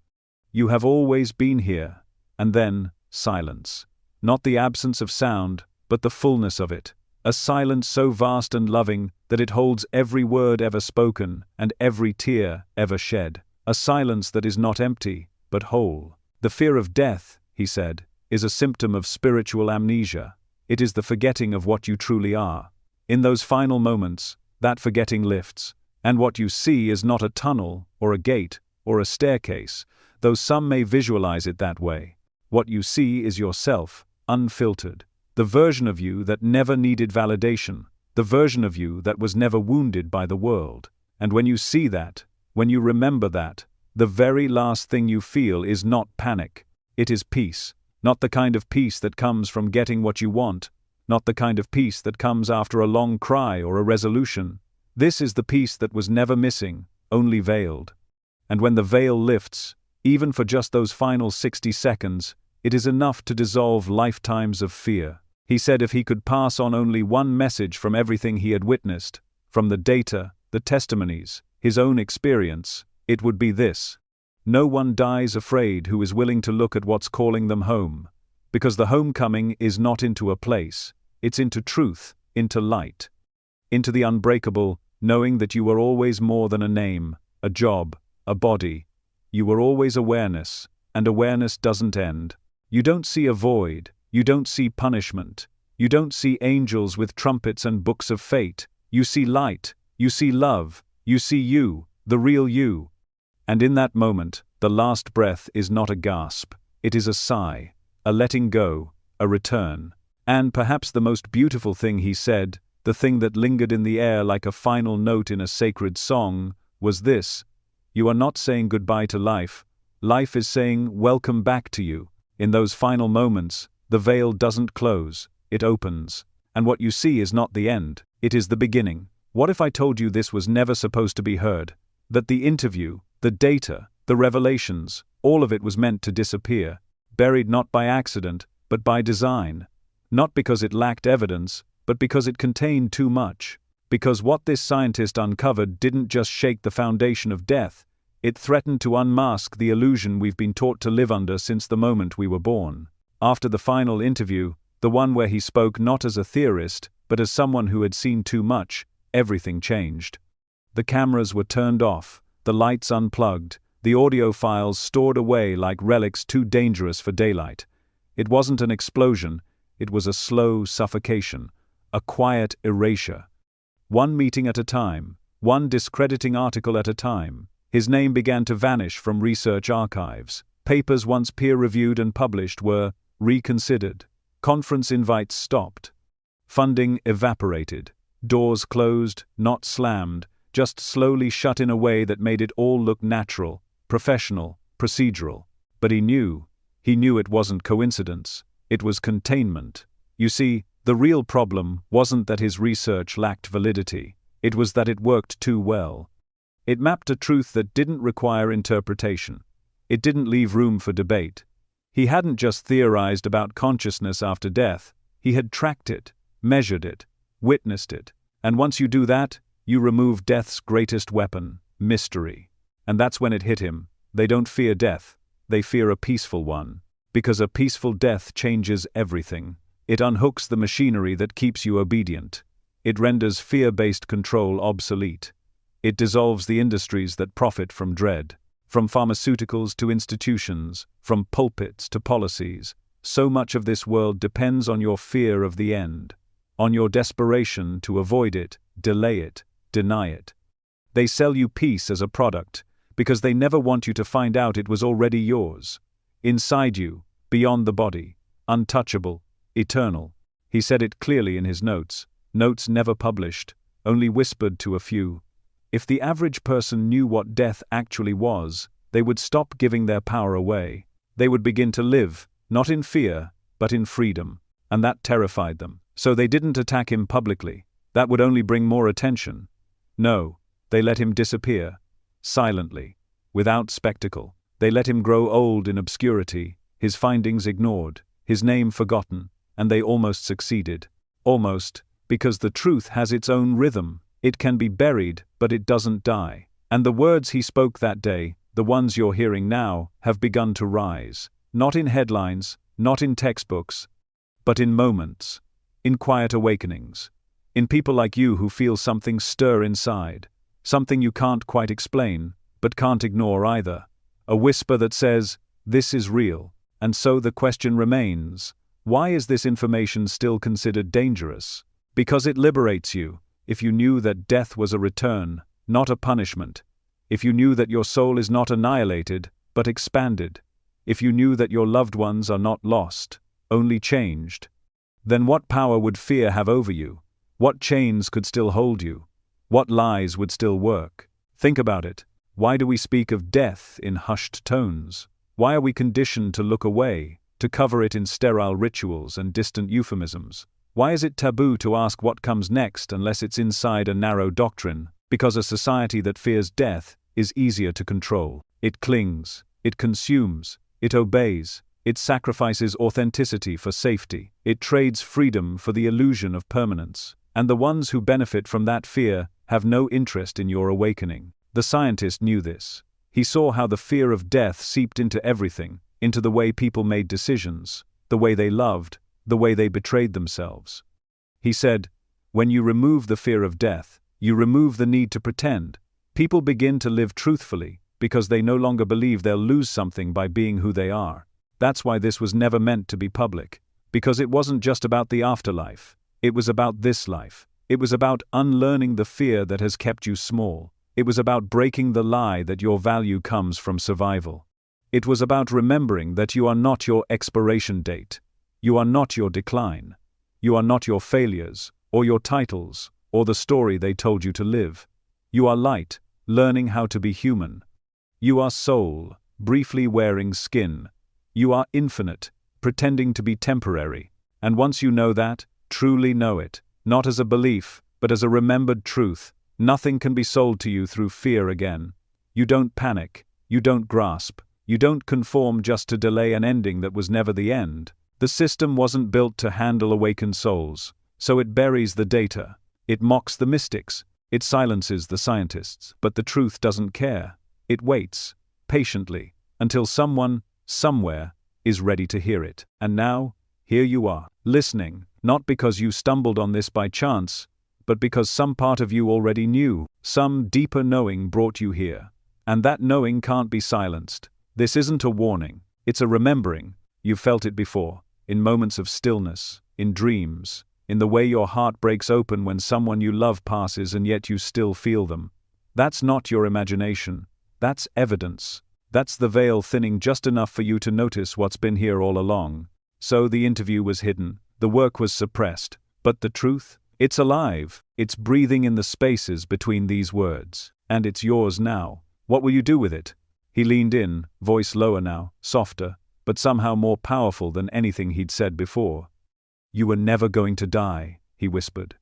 You have always been here." And then, silence. Not the absence of sound, but the fullness of it. A silence so vast and loving that it holds every word ever spoken and every tear ever shed. A silence that is not empty, but whole. The fear of death, he said, is a symptom of spiritual amnesia. It is the forgetting of what you truly are. In those final moments, that forgetting lifts, and what you see is not a tunnel, or a gate, or a staircase, though some may visualize it that way. What you see is yourself, unfiltered. The version of you that never needed validation, the version of you that was never wounded by the world. And when you see that, when you remember that, the very last thing you feel is not panic. It is peace. Not the kind of peace that comes from getting what you want, not the kind of peace that comes after a long cry or a resolution. This is the peace that was never missing, only veiled. And when the veil lifts, even for just those final 60 seconds, it is enough to dissolve lifetimes of fear. He said if he could pass on only one message from everything he had witnessed, from the data, the testimonies, his own experience, it would be this: no one dies afraid who is willing to look at what's calling them home. Because the homecoming is not into a place, it's into truth, into light. Into the unbreakable, knowing that you were always more than a name, a job, a body. You were always awareness, and awareness doesn't end. You don't see a void, you don't see punishment, you don't see angels with trumpets and books of fate. You see light, you see love, you see you, the real you. And in that moment, the last breath is not a gasp, it is a sigh, a letting go, a return. And perhaps the most beautiful thing he said, the thing that lingered in the air like a final note in a sacred song, was this: you are not saying goodbye to life, life is saying welcome back to you. In those final moments, the veil doesn't close, it opens. And what you see is not the end, it is the beginning. What if I told you this was never supposed to be heard? That the interview, the data, the revelations, all of it was meant to disappear, buried not by accident, but by design. Not because it lacked evidence, but because it contained too much. Because what this scientist uncovered didn't just shake the foundation of death, it threatened to unmask the illusion we've been taught to live under since the moment we were born. After the final interview, the one where he spoke not as a theorist, but as someone who had seen too much, everything changed. The cameras were turned off, the lights unplugged, the audio files stored away like relics too dangerous for daylight. It wasn't an explosion, it was a slow suffocation, a quiet erasure. One meeting at a time, one discrediting article at a time, his name began to vanish from research archives. Papers once peer-reviewed and published were reconsidered. Conference invites stopped. Funding evaporated. Doors closed, not slammed, just slowly shut in a way that made it all look natural, professional, procedural. But he knew it wasn't coincidence, it was containment. You see, the real problem wasn't that his research lacked validity, it was that it worked too well. It mapped a truth that didn't require interpretation. It didn't leave room for debate. He hadn't just theorized about consciousness after death, he had tracked it, measured it, witnessed it. And once you do that, you remove death's greatest weapon, mystery. And that's when it hit him. They don't fear death, they fear a peaceful one. Because a peaceful death changes everything. It unhooks the machinery that keeps you obedient. It renders fear-based control obsolete. It dissolves the industries that profit from dread. From pharmaceuticals to institutions, from pulpits to policies, so much of this world depends on your fear of the end, on your desperation to avoid it, delay it, deny it. They sell you peace as a product, because they never want you to find out it was already yours. Inside you, beyond the body, untouchable, eternal. He said it clearly in his notes never published, only whispered to a few. If the average person knew what death actually was, they would stop giving their power away. They would begin to live, not in fear, but in freedom. And that terrified them. So they didn't attack him publicly. That would only bring more attention. No, they let him disappear. Silently. Without spectacle. They let him grow old in obscurity, his findings ignored, his name forgotten, and they almost succeeded. Almost, because the truth has its own rhythm. It can be buried, but it doesn't die. And the words he spoke that day, the ones you're hearing now, have begun to rise. Not in headlines, not in textbooks, but in moments, in quiet awakenings, in people like you who feel something stir inside, something you can't quite explain, but can't ignore either. A whisper that says, this is real. And so the question remains, why is this information still considered dangerous? Because it liberates you. If you knew that death was a return, not a punishment. If you knew that your soul is not annihilated, but expanded. If you knew that your loved ones are not lost, only changed. Then what power would fear have over you? What chains could still hold you? What lies would still work? Think about it. Why do we speak of death in hushed tones? Why are we conditioned to look away, to cover it in sterile rituals and distant euphemisms? Why is it taboo to ask what comes next unless it's inside a narrow doctrine? Because a society that fears death is easier to control. It clings, it consumes, it obeys, it sacrifices authenticity for safety, it trades freedom for the illusion of permanence. And the ones who benefit from that fear have no interest in your awakening. The scientist knew this. He saw how the fear of death seeped into everything, into the way people made decisions, the way they loved, the way they betrayed themselves. He said, when you remove the fear of death, you remove the need to pretend. People begin to live truthfully, because they no longer believe they'll lose something by being who they are. That's why this was never meant to be public. Because it wasn't just about the afterlife. It was about this life. It was about unlearning the fear that has kept you small. It was about breaking the lie that your value comes from survival. It was about remembering that you are not your expiration date. You are not your decline. You are not your failures, or your titles, or the story they told you to live. You are light, learning how to be human. You are soul, briefly wearing skin. You are infinite, pretending to be temporary. And once you know that, truly know it, not as a belief, but as a remembered truth, nothing can be sold to you through fear again. You don't panic, you don't grasp, you don't conform just to delay an ending that was never the end. The system wasn't built to handle awakened souls, so it buries the data. It mocks the mystics. It silences the scientists. But the truth doesn't care. It waits, patiently, until someone, somewhere, is ready to hear it. And now, here you are, listening, not because you stumbled on this by chance, but because some part of you already knew, some deeper knowing brought you here. And that knowing can't be silenced. This isn't a warning, it's a remembering. You've felt it before, in moments of stillness, in dreams, in the way your heart breaks open when someone you love passes and yet you still feel them. That's not your imagination, that's evidence. That's the veil thinning just enough for you to notice what's been here all along. So the interview was hidden, the work was suppressed, but the truth? It's alive, it's breathing in the spaces between these words, and it's yours now. What will you do with it? He leaned in, voice lower now, softer, but somehow more powerful than anything he'd said before. You were never going to die, he whispered.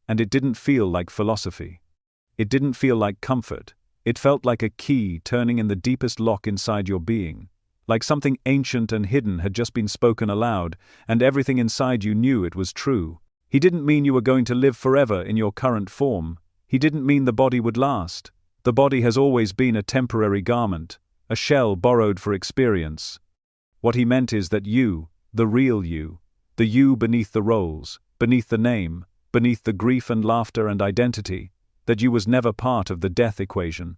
And it didn't feel like philosophy. It didn't feel like comfort. It felt like a key turning in the deepest lock inside your being. Like something ancient and hidden had just been spoken aloud, and everything inside you knew it was true. He didn't mean you were going to live forever in your current form. He didn't mean the body would last. The body has always been a temporary garment, a shell borrowed for experience. What he meant is that you, the real you, the you beneath the roles, beneath the name, beneath the grief and laughter and identity, that you was never part of the death equation.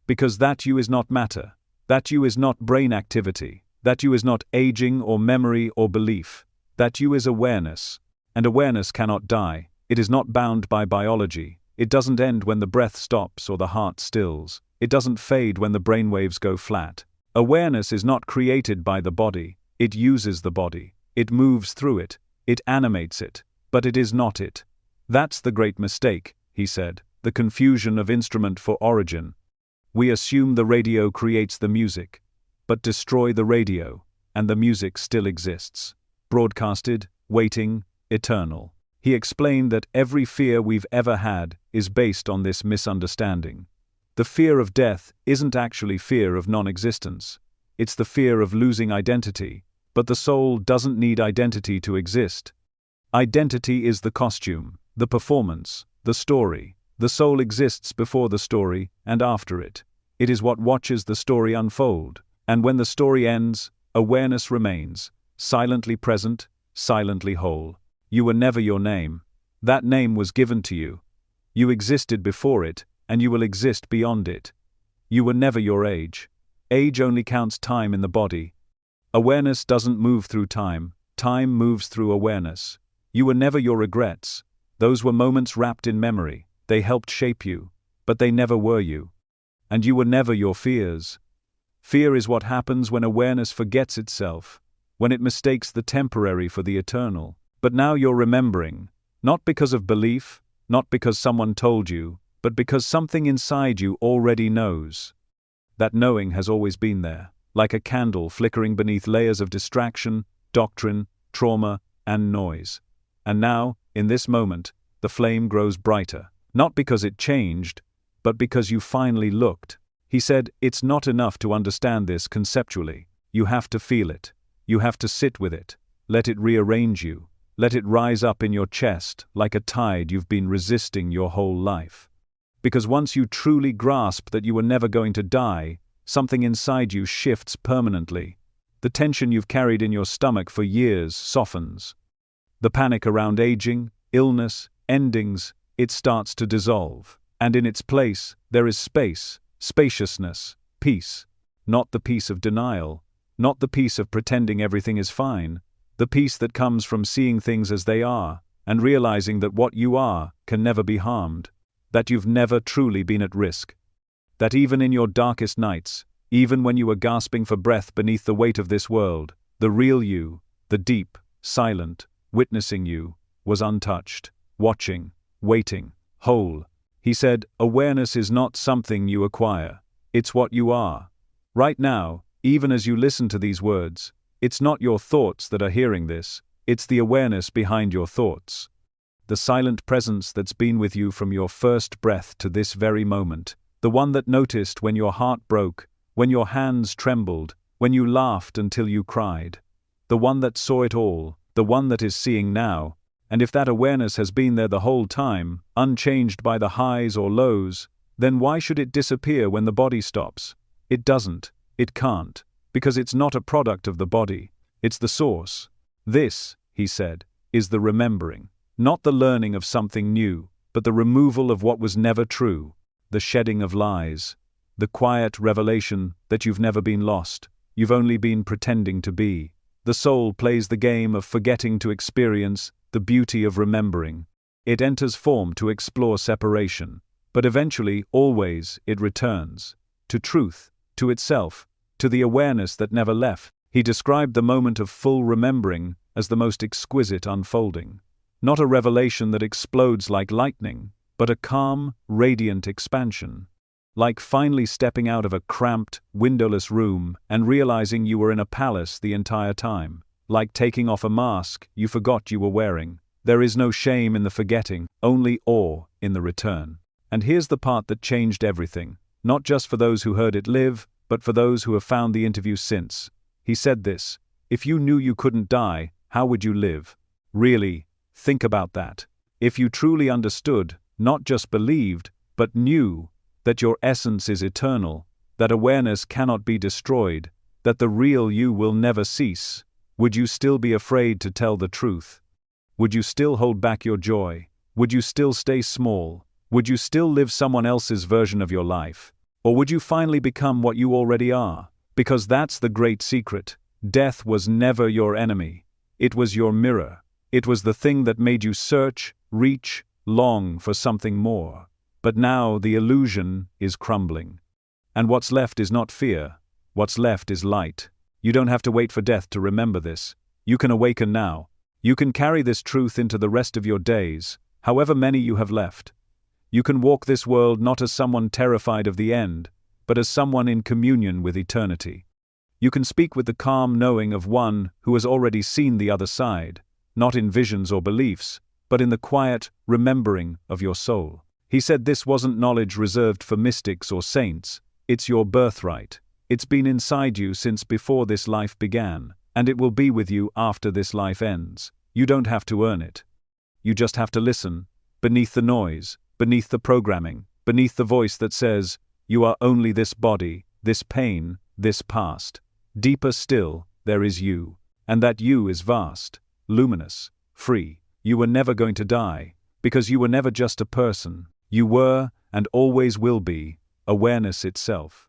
Because that you is not matter, that you is not brain activity, that you is not aging or memory or belief, that you is awareness. And awareness cannot die, it is not bound by biology, it doesn't end when the breath stops or the heart stills, it doesn't fade when the brainwaves go flat. Awareness is not created by the body, it uses the body, it moves through it, it animates it, but it is not it. That's the great mistake, he said, the confusion of instrument for origin. We assume the radio creates the music, but destroy the radio, and the music still exists. Broadcasted, waiting, eternal. He explained that every fear we've ever had is based on this misunderstanding. The fear of death isn't actually fear of non-existence. It's the fear of losing identity, but the soul doesn't need identity to exist. Identity is the costume, the performance, the story. The soul exists before the story and after it. It is what watches the story unfold, and when the story ends, awareness remains, silently present, silently whole. You were never your name. That name was given to you. You existed before it, and you will exist beyond it. You were never your age. Age only counts time in the body. Awareness doesn't move through time, time moves through awareness. You were never your regrets. Those were moments wrapped in memory. They helped shape you, but they never were you. And you were never your fears. Fear is what happens when awareness forgets itself, when it mistakes the temporary for the eternal. But now you're remembering, not because of belief, not because someone told you, but because something inside you already knows. That knowing has always been there, like a candle flickering beneath layers of distraction, doctrine, trauma, and noise. And now, in this moment, the flame grows brighter. Not because it changed, but because you finally looked. He said, it's not enough to understand this conceptually. You have to feel it. You have to sit with it. Let it rearrange you. Let it rise up in your chest like a tide you've been resisting your whole life. Because once you truly grasp that you were never going to die, something inside you shifts permanently. The tension you've carried in your stomach for years softens. The panic around aging, illness, endings, it starts to dissolve. And in its place, there is space, spaciousness, peace. Not the peace of denial, not the peace of pretending everything is fine, the peace that comes from seeing things as they are, and realizing that what you are can never be harmed, that you've never truly been at risk. That even in your darkest nights, even when you were gasping for breath beneath the weight of this world, the real you, the deep, silent, witnessing you, was untouched, watching, waiting, whole. He said, awareness is not something you acquire, it's what you are. Right now, even as you listen to these words, it's not your thoughts that are hearing this, it's the awareness behind your thoughts. The silent presence that's been with you from your first breath to this very moment, the one that noticed when your heart broke, when your hands trembled, when you laughed until you cried. The one that saw it all, the one that is seeing now. And if that awareness has been there the whole time, unchanged by the highs or lows, then why should it disappear when the body stops? It doesn't, it can't, because it's not a product of the body, it's the source. This, he said, is the remembering, not the learning of something new, but the removal of what was never true, the shedding of lies. the quiet revelation that you've never been lost, you've only been pretending to be. The soul plays the game of forgetting to experience the beauty of remembering. It enters form to explore separation, but eventually, always, it returns to truth, to itself, to the awareness that never left. He described the moment of full remembering as the most exquisite unfolding. Not a revelation that explodes like lightning, but a calm, radiant expansion. Like finally stepping out of a cramped, windowless room and realizing you were in a palace the entire time. Like taking off a mask you forgot you were wearing. There is no shame in the forgetting, only awe in the return. And here's the part that changed everything, not just for those who heard it live, but for those who have found the interview since. He said this: "If you knew you couldn't die, how would you live?" Really, think about that. If you truly understood, not just believed, but knew, that your essence is eternal, that awareness cannot be destroyed, that the real you will never cease, would you still be afraid to tell the truth? Would you still hold back your joy? Would you still stay small? Would you still live someone else's version of your life? Or would you finally become what you already are? Because that's the great secret. Death was never your enemy. It was your mirror. It was the thing that made you search, reach, long for something more. But now the illusion is crumbling. And what's left is not fear. What's left is light. You don't have to wait for death to remember this. You can awaken now. You can carry this truth into the rest of your days, however many you have left. You can walk this world not as someone terrified of the end, but as someone in communion with eternity. You can speak with the calm knowing of one who has already seen the other side, not in visions or beliefs, but in the quiet remembering of your soul. He said this wasn't knowledge reserved for mystics or saints. It's your birthright. It's been inside you since before this life began, and it will be with you after this life ends. You don't have to earn it. You just have to listen, beneath the noise, beneath the programming, beneath the voice that says, "You are only this body, this pain, this past." Deeper still, there is you, and that you is vast, luminous, free. You were never going to die, because you were never just a person. You were, and always will be, awareness itself.